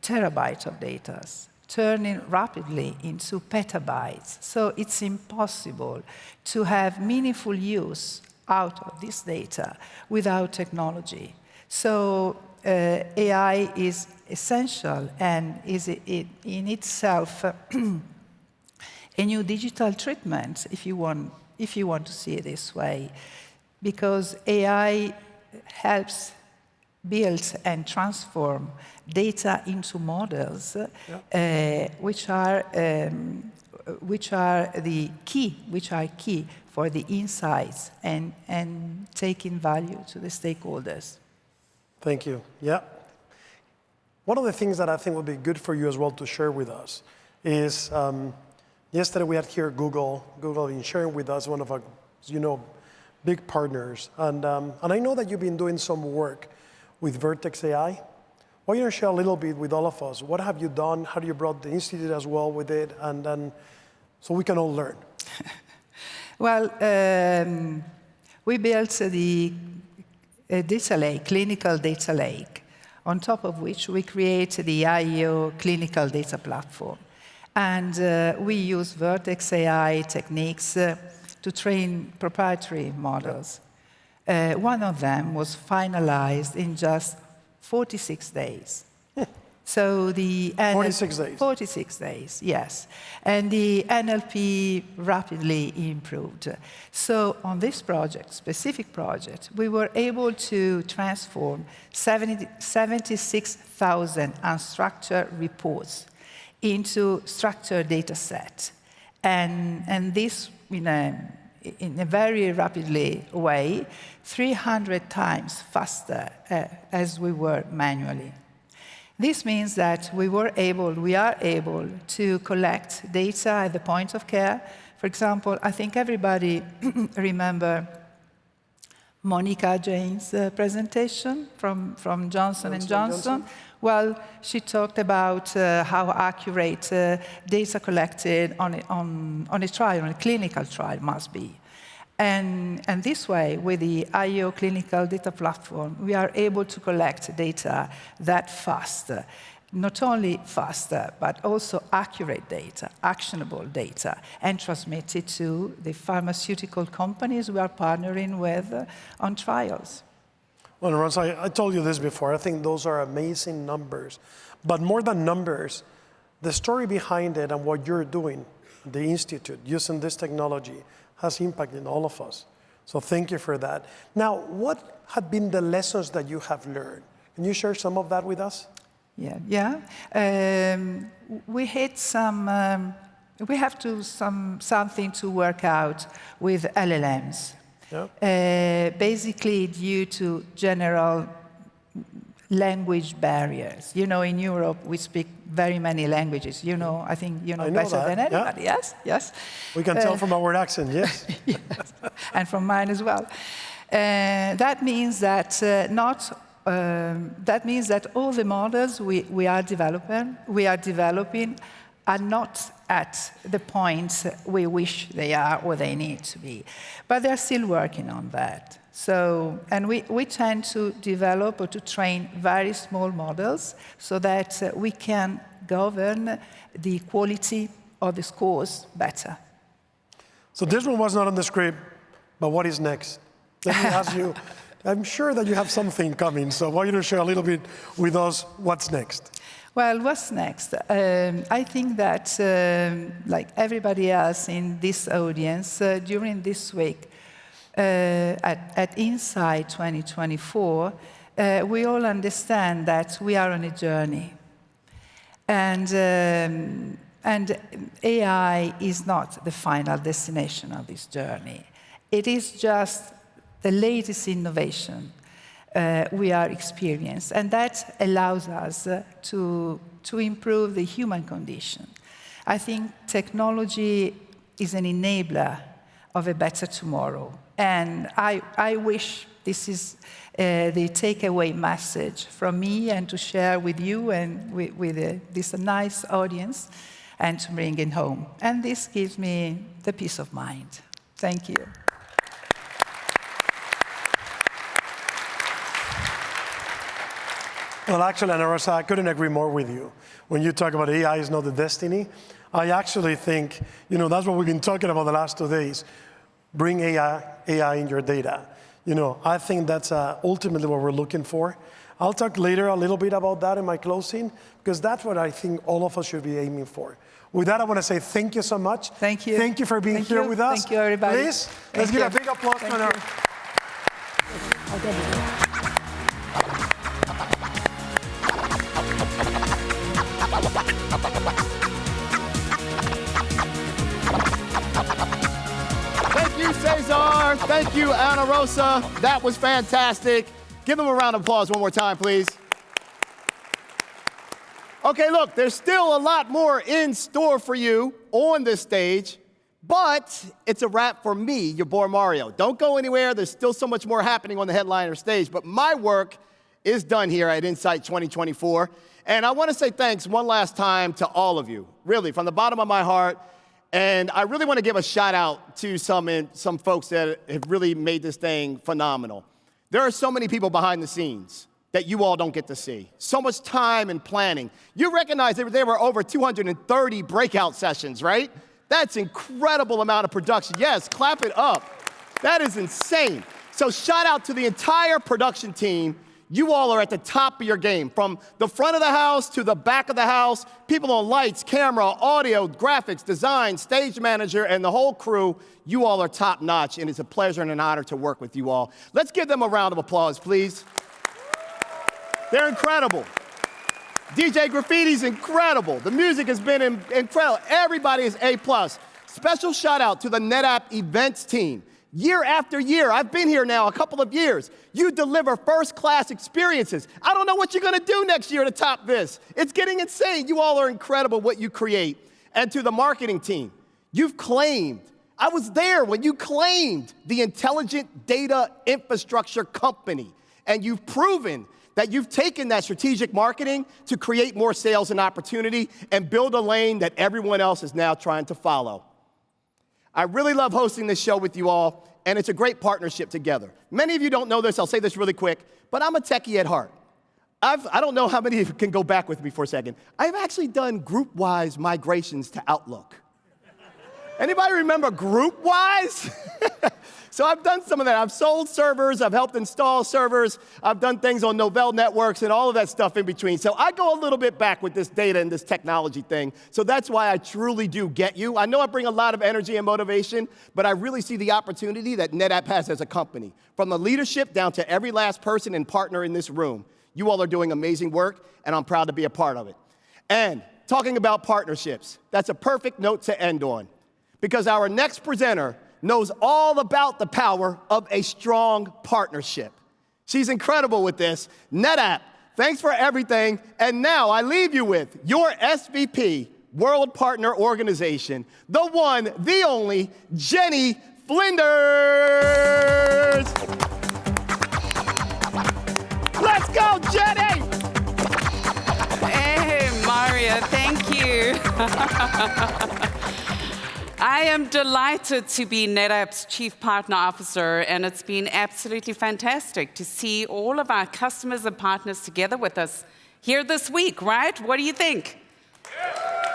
terabytes of data, turning rapidly into petabytes. So it's impossible to have meaningful use out of this data without technology. So AI is essential and is in itself a new digital treatment, if you want to see it this way, because AI helps build and transform data into models, which are key for the insights and taking value to the stakeholders. Thank you. Yeah. One of the things that I think would be good for you as well to share with us is yesterday we had here Google been sharing with us, one of our, big partners. And I know that you've been doing some work with Vertex AI. Why don't you share a little bit with all of us? What have you done? How do you brought the Institute as well with it? And then, so we can all learn. Well, we built the data lake, clinical data lake, on top of which we create the IO clinical data platform. And we use Vertex AI techniques to train proprietary models. One of them was finalized in just 46 days. So the 46 days? 46 days, yes. And the NLP rapidly improved. So on this project, specific project, we were able to transform 76,000 unstructured reports into structured data set. And this, in a very rapidly way, 300 times faster as we were manually. This means that we are able to collect data at the point of care. For example, I think everybody remember Monica Jane's presentation from Johnson & Johnson. Well, she talked about how accurate data collected on a trial, on a clinical trial must be. And this way, with the IO clinical data platform, we are able to collect data that fast. Not only faster, but also accurate data, actionable data, and transmit it to the pharmaceutical companies we are partnering with on trials. Well, Ron, I told you this before. I think those are amazing numbers. But more than numbers, the story behind it and what you're doing at the Institute using this technology has impacted all of us. So thank you for that. Now, what have been the lessons that you have learned? Can you share some of that with us? Yeah. We had we have something to work out with LLMs. Yeah. Basically due to general language barriers. In Europe, we speak very many languages. I think you know better than anybody. Yeah. Yes. We can tell from our accent, yes. Yes. And from mine as well. That means that all the models we are developing are not at the point we wish they are or they need to be. But they're still working on that. So, and we tend to develop or to train very small models so that we can govern the quality of the scores better. So this one was not on the script, but what is next? Let me ask you, I'm sure that you have something coming, so why don't you share a little bit with us what's next? Well, what's next? I think that, like everybody else in this audience, during this week, at Insight 2024, we all understand that we are on a journey. And AI is not the final destination of this journey. It is just the latest innovation we are experiencing, and that allows us to improve the human condition. I think technology is an enabler of a better tomorrow. And I wish this is the takeaway message from me, and to share with you and with this nice audience, and to bring it home. And this gives me the peace of mind. Thank you. Well, actually, Ana Rosa, I couldn't agree more with you. When you talk about AI is not the destiny, I actually think, that's what we've been talking about the last 2 days. Bring AI in your data. I think that's ultimately what we're looking for. I'll talk later a little bit about that in my closing, because that's what I think all of us should be aiming for. With that, I want to say thank you so much. Thank you. Thank you for being here with us. Thank you, everybody. Please, let's give a big applause to her. Thank you, Cesar. Thank you, Ana Rosa. That was fantastic. Give them a round of applause one more time, please. Okay, look, there's still a lot more in store for you on this stage, but it's a wrap for me, your boy Mario. Don't go anywhere. There's still so much more happening on the headliner stage, but my work is done here at Insight 2024. And I want to say thanks one last time to all of you, really, from the bottom of my heart. And I really want to give a shout out to some folks that have really made this thing phenomenal. There are so many people behind the scenes that you all don't get to see. So much time and planning. You recognize there were over 230 breakout sessions, right? That's incredible amount of production. Yes, clap it up. That is insane. So shout out to the entire production team. You all are at the top of your game. From the front of the house to the back of the house, people on lights, camera, audio, graphics, design, stage manager, and the whole crew, you all are top notch, and it's a pleasure and an honor to work with you all. Let's give them a round of applause, please. They're incredible. DJ Graffiti's incredible. The music has been incredible. Everybody is A+. Special shout out to the NetApp events team. Year after year, I've been here now a couple of years. You deliver first-class experiences. I don't know what you're going to do next year to top this. It's getting insane. You all are incredible what you create. And to the marketing team, you've claimed, I was there when you claimed the intelligent data infrastructure company. And you've proven that you've taken that strategic marketing to create more sales and opportunity and build a lane that everyone else is now trying to follow. I really love hosting this show with you all, and it's a great partnership together. Many of you don't know this, I'll say this really quick, but I'm a techie at heart. I don't know how many of you can go back with me for a second. I've actually done group-wise migrations to Outlook. Anybody remember group-wise? So I've done some of that. I've sold servers, I've helped install servers, I've done things on Novell networks and all of that stuff in between. So I go a little bit back with this data and this technology thing. So that's why I truly do get you. I know I bring a lot of energy and motivation, but I really see the opportunity that NetApp has as a company. From the leadership down to every last person and partner in this room. You all are doing amazing work, and I'm proud to be a part of it. And talking about partnerships, that's a perfect note to end on. Because our next presenter knows all about the power of a strong partnership. She's incredible with this. NetApp, thanks for everything. And now I leave you with your SVP, World Partner Organization, the one, the only, Jenny Flinders. Let's go, Jenny! Hey, Mario, thank you. I am delighted to be NetApp's Chief Partner Officer, and it's been absolutely fantastic to see all of our customers and partners together with us here this week, right? What do you think?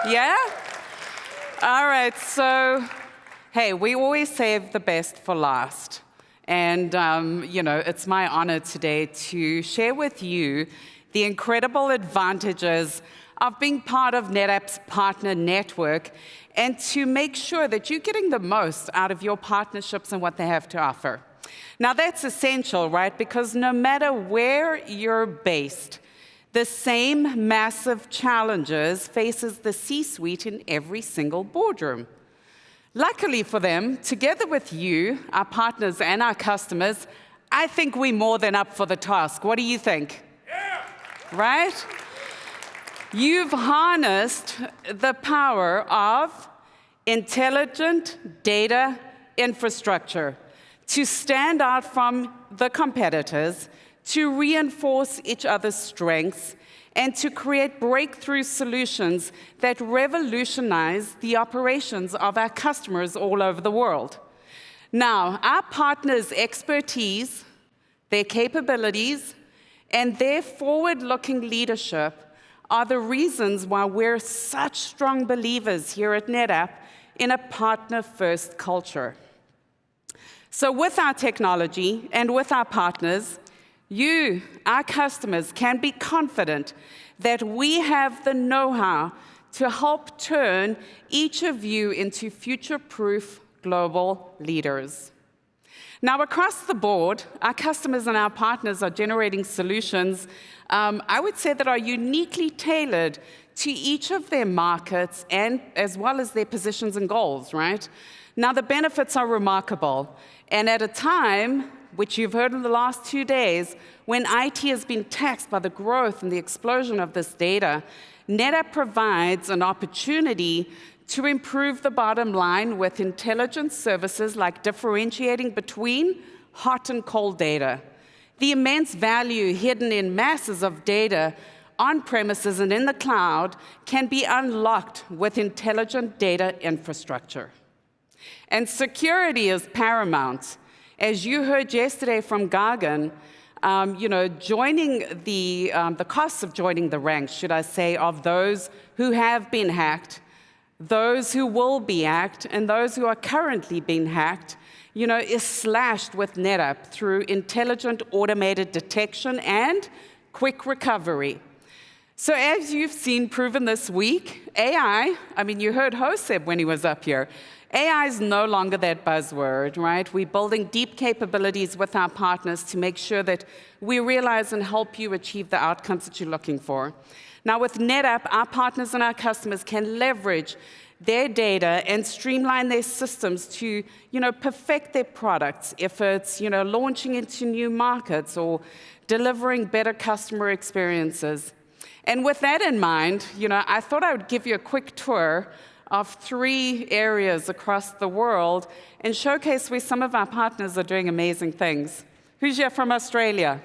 Yeah? All right, so, hey, we always save the best for last. And, it's my honor today to share with you the incredible advantages of being part of NetApp's partner network and to make sure that you're getting the most out of your partnerships and what they have to offer. Now, that's essential, right? Because no matter where you're based, the same massive challenges faces the C-suite in every single boardroom. Luckily for them, together with you, our partners and our customers, I think we're more than up for the task. What do you think? Yeah. Right? You've harnessed the power of intelligent data infrastructure, to stand out from the competitors, to reinforce each other's strengths, and to create breakthrough solutions that revolutionize the operations of our customers all over the world. Now, our partners' expertise, their capabilities, and their forward-looking leadership are the reasons why we're such strong believers here at NetApp in a partner-first culture. So with our technology and with our partners, you, our customers, can be confident that we have the know-how to help turn each of you into future-proof global leaders. Now, across the board, our customers and our partners are generating solutions, I would say, that are uniquely tailored to each of their markets and as well as their positions and goals, right? Now, the benefits are remarkable. And at a time, which you've heard in the last 2 days, when IT has been taxed by the growth and the explosion of this data, NetApp provides an opportunity to improve the bottom line with intelligent services like differentiating between hot and cold data. The immense value hidden in masses of data on premises and in the cloud can be unlocked with intelligent data infrastructure. And security is paramount. As you heard yesterday from Gagan, joining the costs of joining the ranks, should I say, of those who have been hacked, those who will be hacked, and those who are currently being hacked, is slashed with NetApp through intelligent automated detection and quick recovery. So as you've seen proven this week, AI, you heard Hoseb when he was up here, AI is no longer that buzzword, right? We're building deep capabilities with our partners to make sure that we realize and help you achieve the outcomes that you're looking for. Now, with NetApp, our partners and our customers can leverage their data and streamline their systems to, perfect their products, if it's, launching into new markets or delivering better customer experiences. And with that in mind, I thought I would give you a quick tour of 3 areas across the world and showcase where some of our partners are doing amazing things. Who's here from Australia?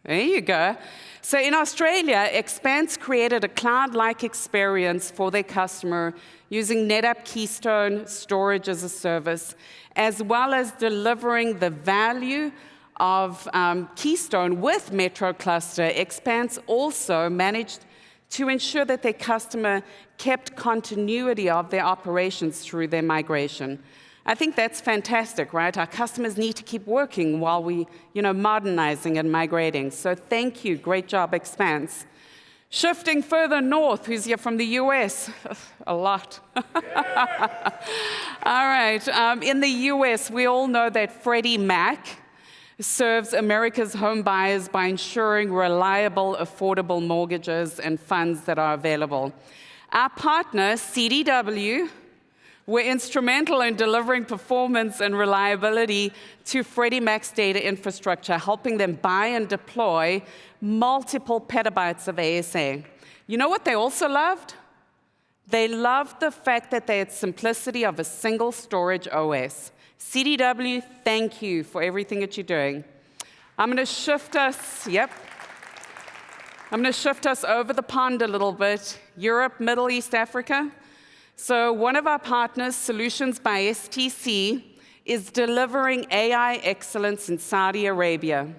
There you go. So in Australia, Expanse created a cloud-like experience for their customer using NetApp Keystone Storage as a Service, as well as delivering the value of Keystone with Metro Cluster. Expanse also managed to ensure that their customer kept continuity of their operations through their migration. I think that's fantastic, right? Our customers need to keep working while we, modernizing and migrating. So thank you. Great job, Expanse. Shifting further north, who's here from the US? A lot. All right. In the US, we all know that Freddie Mac serves America's home buyers by ensuring reliable, affordable mortgages and funds that are available. Our partner, CDW, were instrumental in delivering performance and reliability to Freddie Mac's data infrastructure, helping them buy and deploy multiple petabytes of ASA. You know what they also loved? They loved the fact that they had simplicity of a single storage OS. CDW, thank you for everything that you're doing. I'm going to shift us over the pond a little bit. Europe, Middle East, Africa. So one of our partners, Solutions by STC, is delivering AI excellence in Saudi Arabia.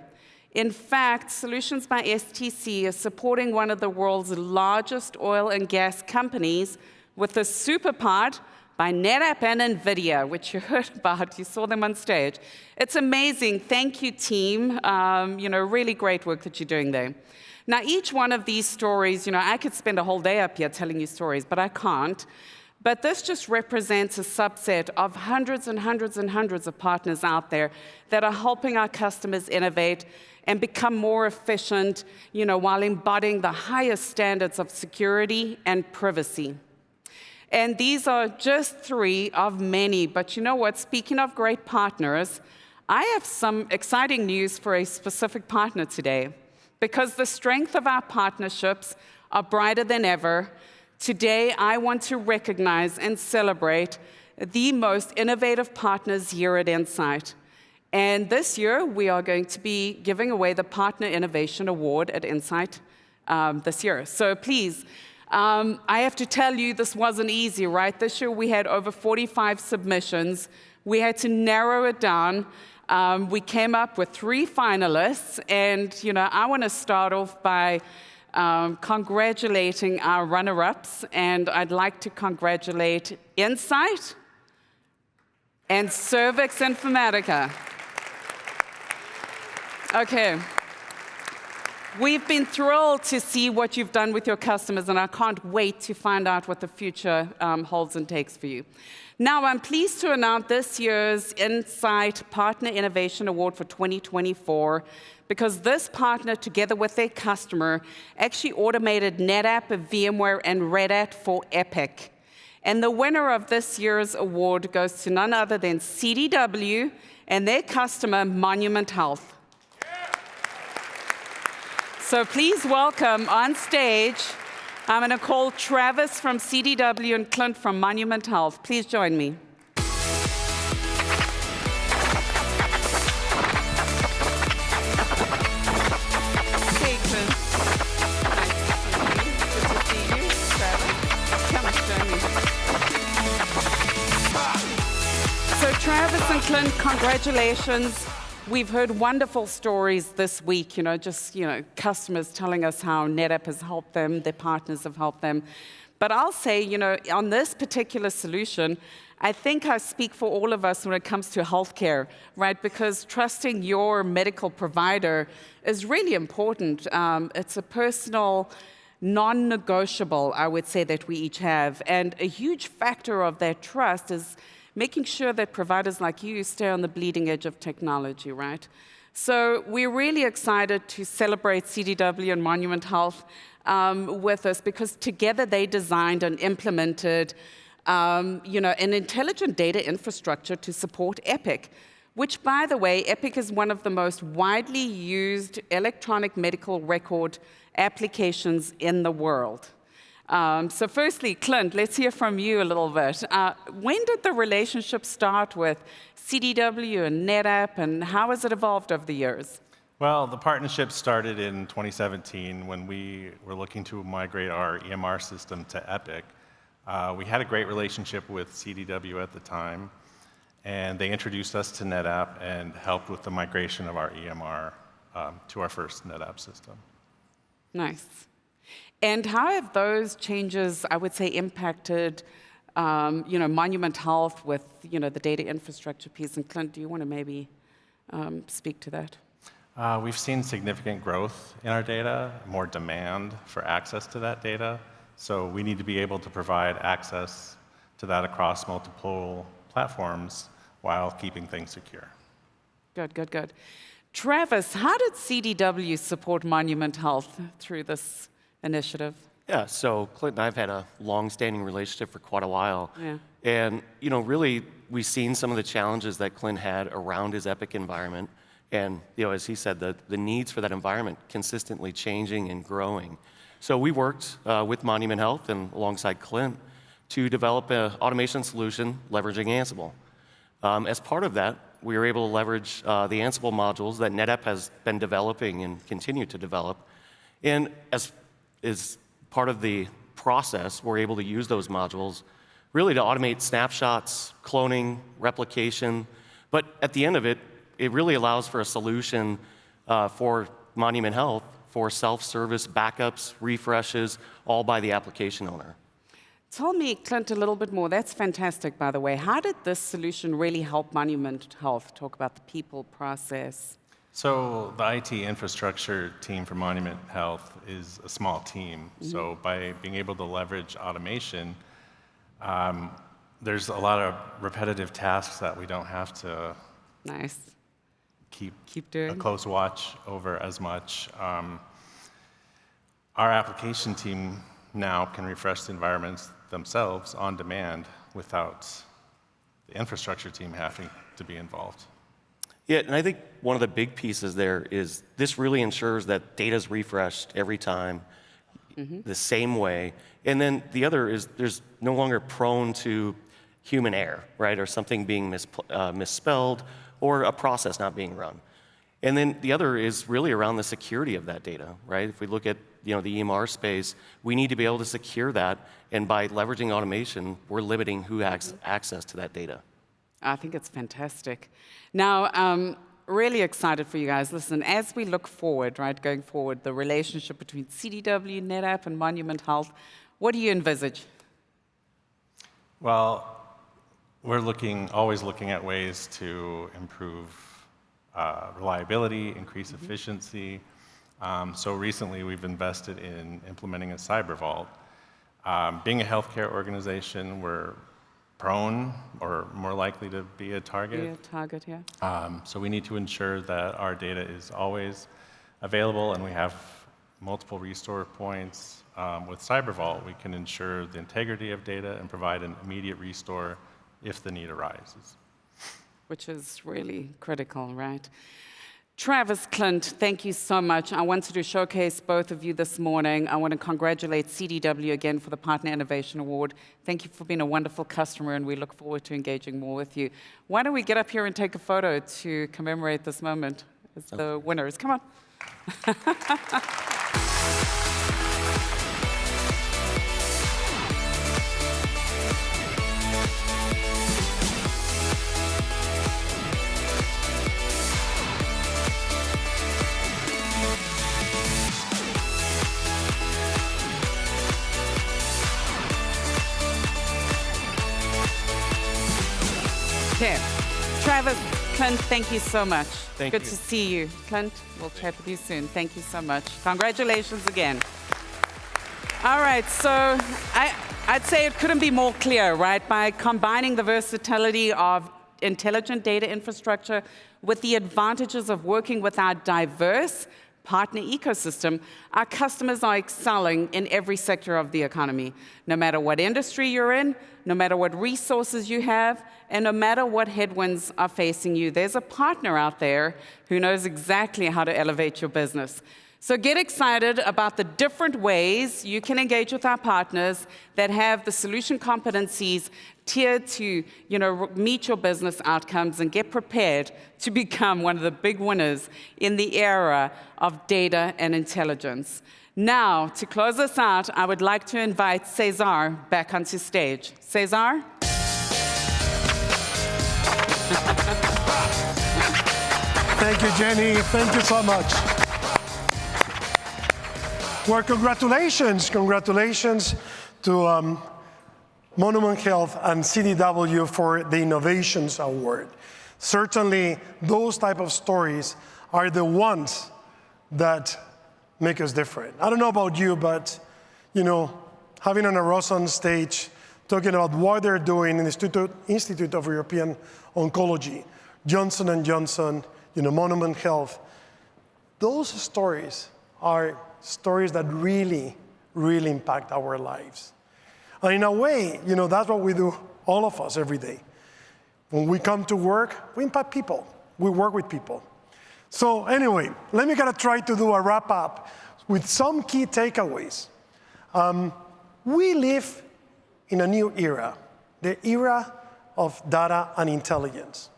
In fact, Solutions by STC is supporting one of the world's largest oil and gas companies with a superpod by NetApp and NVIDIA, which you heard about. You saw them on stage. It's amazing. Thank you, team. Really great work that you're doing there. Now, each one of these stories, I could spend a whole day up here telling you stories, but I can't. But this just represents a subset of hundreds and hundreds and hundreds of partners out there that are helping our customers innovate and become more efficient, while embodying the highest standards of security and privacy. And these are just 3 of many. But you know what? Speaking of great partners, I have some exciting news for a specific partner today. Because the strength of our partnerships are brighter than ever, today I want to recognize and celebrate the most innovative partners here at Insight. And this year, we are going to be giving away the Partner Innovation Award at Insight this year. So please, I have to tell you, this wasn't easy, right? This year, we had over 45 submissions. We had to narrow it down. We came up with 3 finalists. And, I want to start off by congratulating our runner-ups. And I'd like to congratulate Insight and Cervix Informatica. Okay. We've been thrilled to see what you've done with your customers, and I can't wait to find out what the future holds and takes for you. Now, I'm pleased to announce this year's Insight Partner Innovation Award for 2024, because this partner, together with their customer, actually automated NetApp, VMware, and Red Hat for Epic. And the winner of this year's award goes to none other than CDW and their customer, Monument Health. So please welcome on stage, I'm going to call Travis from CDW and Clint from Monument Health. Please join me. Hey, Clint. Nice to see you. Good to see you. Travis, come join me. So Travis and Clint, congratulations. We've heard wonderful stories this week, customers telling us how NetApp has helped them, their partners have helped them. But I'll say, on this particular solution, I think I speak for all of us when it comes to healthcare, right? Because trusting your medical provider is really important. It's a personal, non-negotiable, I would say, that we each have. And a huge factor of that trust is making sure that providers like you stay on the bleeding edge of technology, right? So we're really excited to celebrate CDW and Monument Health with us, because together they designed and implemented an intelligent data infrastructure to support Epic, which, by the way, Epic is one of the most widely used electronic medical record applications in the world. So firstly, Clint, let's hear from you a little bit. When did the relationship start with CDW and NetApp, and how has it evolved over the years? Well, the partnership started in 2017 when we were looking to migrate our EMR system to Epic. We had a great relationship with CDW at the time, and they introduced us to NetApp and helped with the migration of our EMR to our first NetApp system. Nice. And how have those changes, I would say, impacted, Monument Health with, the data infrastructure piece? And Clint, do you want to maybe speak to that? We've seen significant growth in our data, more demand for access to that data. So we need to be able to provide access to that across multiple platforms while keeping things secure. Good. Travis, how did CDW support Monument Health through this initiative? Yeah, so Clint and I have had a long-standing relationship for quite a while. Yeah. And, really, we've seen some of the challenges that Clint had around his Epic environment. And, as he said, the needs for that environment consistently changing and growing. So we worked with Monument Health and alongside Clint to develop an automation solution leveraging Ansible. As part of that, we were able to leverage the Ansible modules that NetApp has been developing and continue to develop. And as part of the process, we're able to use those modules really to automate snapshots, cloning, replication. But at the end of it, it really allows for a solution for Monument Health for self-service backups, refreshes, all by the application owner. Tell me, Clint, a little bit more. That's fantastic, by the way. How did this solution really help Monument Health? Talk about the people, process. So the IT infrastructure team for Monument Health is a small team. Mm-hmm. So by being able to leverage automation, there's a lot of repetitive tasks that we don't have to keep doing a close watch over as much. Our application team now can refresh the environments themselves on demand without the infrastructure team having to be involved. Yeah, and I think one of the big pieces there is this really ensures that data's refreshed every time, the same way. And then the other is there's no longer prone to human error, right? Or something being misspelled, or a process not being run. And then the other is really around the security of that data, right? If we look at the EMR space, we need to be able to secure that, and by leveraging automation, we're limiting who has access to that data. I think it's fantastic. Now, really excited for you guys. Listen, as we look forward, right, going forward, the relationship between CDW, NetApp, and Monument Health, what do you envisage? Well, we're always looking at ways to improve reliability, increase efficiency. So recently, we've invested in implementing a cyber vault. Being a healthcare organization, we're prone or more likely to be a target. Be a target, yeah. So we need to ensure that our data is always available, and we have multiple restore points. With Cyber Vault, we can ensure the integrity of data and provide an immediate restore if the need arises. Which is really critical, right? Travis, Clint, thank you so much. I wanted to showcase both of you this morning. I want to congratulate CDW again for the Partner Innovation Award. Thank you for being a wonderful customer, and we look forward to engaging more with you. Why don't we get up here and take a photo to commemorate this moment as the winners? Come on. Okay. Travis, Clint, thank you so much. Thank you. Good to see you. Clint, we'll chat with you soon. Thank you so much. Congratulations again. All right, so I'd say it couldn't be more clear, right? By combining the versatility of intelligent data infrastructure with the advantages of working with our diverse partner ecosystem, our customers are excelling in every sector of the economy. No matter what industry you're in, no matter what resources you have, and no matter what headwinds are facing you, there's a partner out there who knows exactly how to elevate your business. So get excited about the different ways you can engage with our partners that have the solution competencies tiered to meet your business outcomes, and get prepared to become one of the big winners in the era of data and intelligence. Now, to close us out, I would like to invite Cesar back onto stage. Cesar? Thank you, Jenny. Thank you so much. Well, congratulations to Monument Health and CDW for the Innovations Award. Certainly, those type of stories are the ones that make us different. I don't know about you, but having an Ross on stage talking about what they're doing in the Institute of European Oncology, Johnson & Johnson, Monument Health, those stories are stories that really, really impact our lives. And in a way, that's what we do, all of us, every day. When we come to work, we impact people. We work with people. So anyway, let me try to do a wrap up with some key takeaways. We live in a new era, the era of data and intelligence.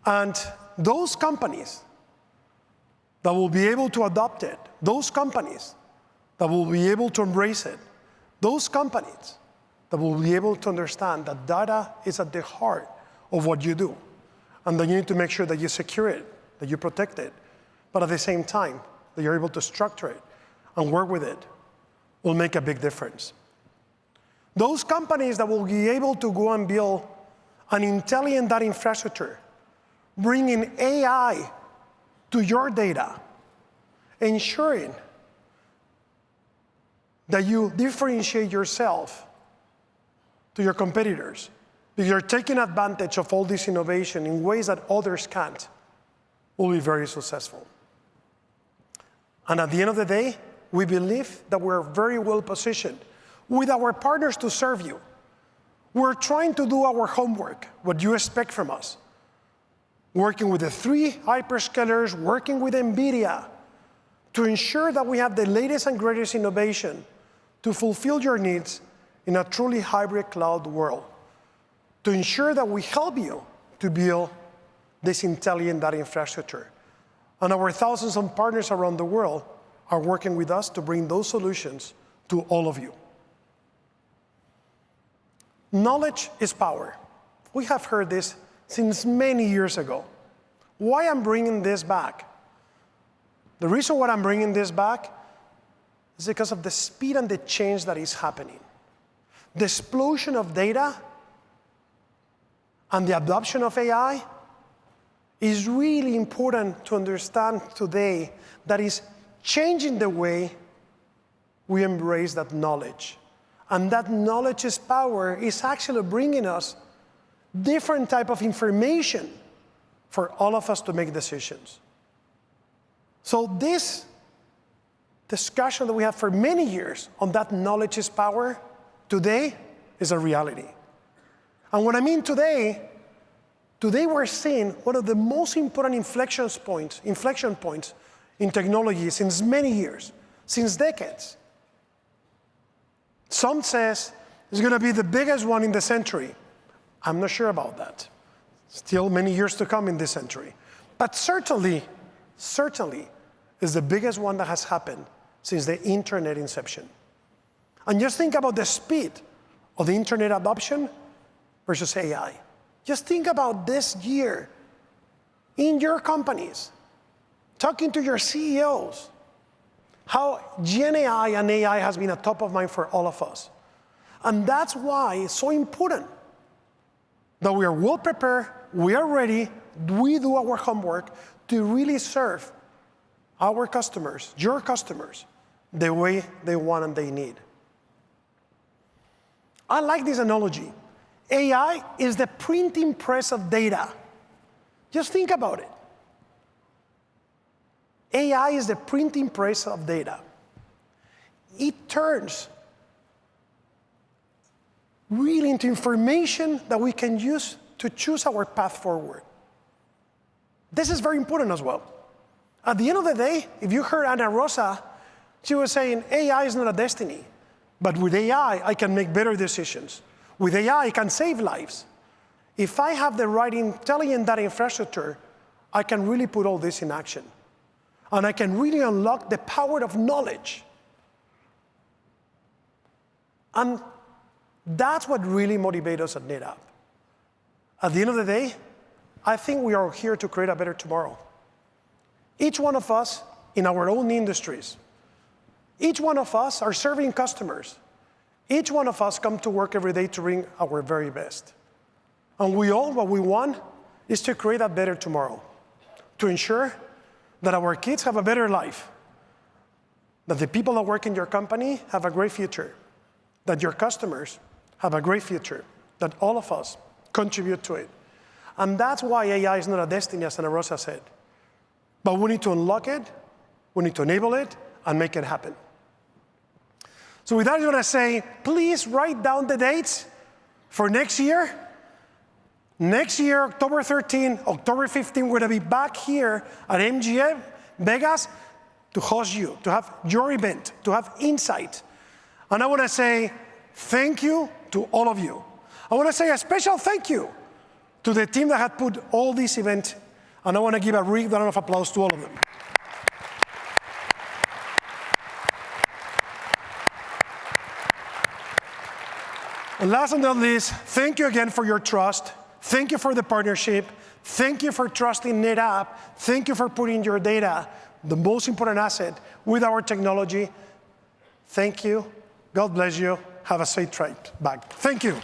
And those companies that will be able to adopt it, those companies that will be able to embrace it, those companies that will be able to understand that data is at the heart of what you do, and that you need to make sure that you secure it, that you protect it, but at the same time, that you're able to structure it and work with it, will make a big difference. Those companies that will be able to go and build an intelligent data infrastructure, bringing AI to your data, ensuring that you differentiate yourself to your competitors, because you're taking advantage of all this innovation in ways that others can't, will be very successful. And at the end of the day, we believe that we're very well positioned with our partners to serve you. We're trying to do our homework, what you expect from us. Working with the 3 hyperscalers, working with NVIDIA, to ensure that we have the latest and greatest innovation to fulfill your needs in a truly hybrid cloud world. to ensure that we help you to build this intelligent data infrastructure. And our thousands of partners around the world are working with us to bring those solutions to all of you. Knowledge is power. We have heard this since many years ago. Why I'm bringing this back? The reason why I'm bringing this back is because of the speed and the change that is happening. The explosion of data and the adoption of AI is really important to understand today that is changing the way we embrace that knowledge. And that knowledge's power is actually bringing us different type of information for all of us to make decisions. So this discussion that we have for many years on that knowledge's power today is a reality. And what I mean today we're seeing one of the most important inflection points in technology since many years, since decades. Some says it's going to be the biggest one in the century. I'm not sure about that. Still many years to come in this century. But certainly is the biggest one that has happened since the internet inception. And just think about the speed of the internet adoption versus AI. Just think about this year in your companies, talking to your CEOs, how Gen AI and AI has been a top of mind for all of us. And that's why it's so important that we are well prepared, we are ready, we do our homework to really serve our customers, your customers, the way they want and they need. I like this analogy. AI is the printing press of data. Just think about it. AI is the printing press of data. It turns really into information that we can use to choose our path forward. This is very important as well. At the end of the day, if you heard Ana Rosa, she was saying, AI is not a destiny, but with AI, I can make better decisions. With AI, I can save lives. If I have the right intelligent data infrastructure, I can really put all this in action. And I can really unlock the power of knowledge. And that's what really motivates us at NetApp. At the end of the day, I think we are here to create a better tomorrow. Each one of us in our own industries, each one of us are serving customers. Each one of us come to work every day to bring our very best. And what we want is to create a better tomorrow, to ensure that our kids have a better life, that the people that work in your company have a great future, that your customers have a great future, that all of us contribute to it. And that's why AI is not a destiny, as Ana Rosa said. But we need to unlock it, we need to enable it, and make it happen. So with that, I'm going to say, please write down the dates for next year. Next year, October 13, October 15, we're going to be back here at MGM Vegas to host you, to have your event, to have insight. And I want to say thank you to all of you. I want to say a special thank you to the team that had put all these events, and I want to give a big round of applause to all of them. And last but not least, thank you again for your trust. Thank you for the partnership. Thank you for trusting NetApp. Thank you for putting your data, the most important asset, with our technology. Thank you. God bless you. Have a safe trip back. Thank you.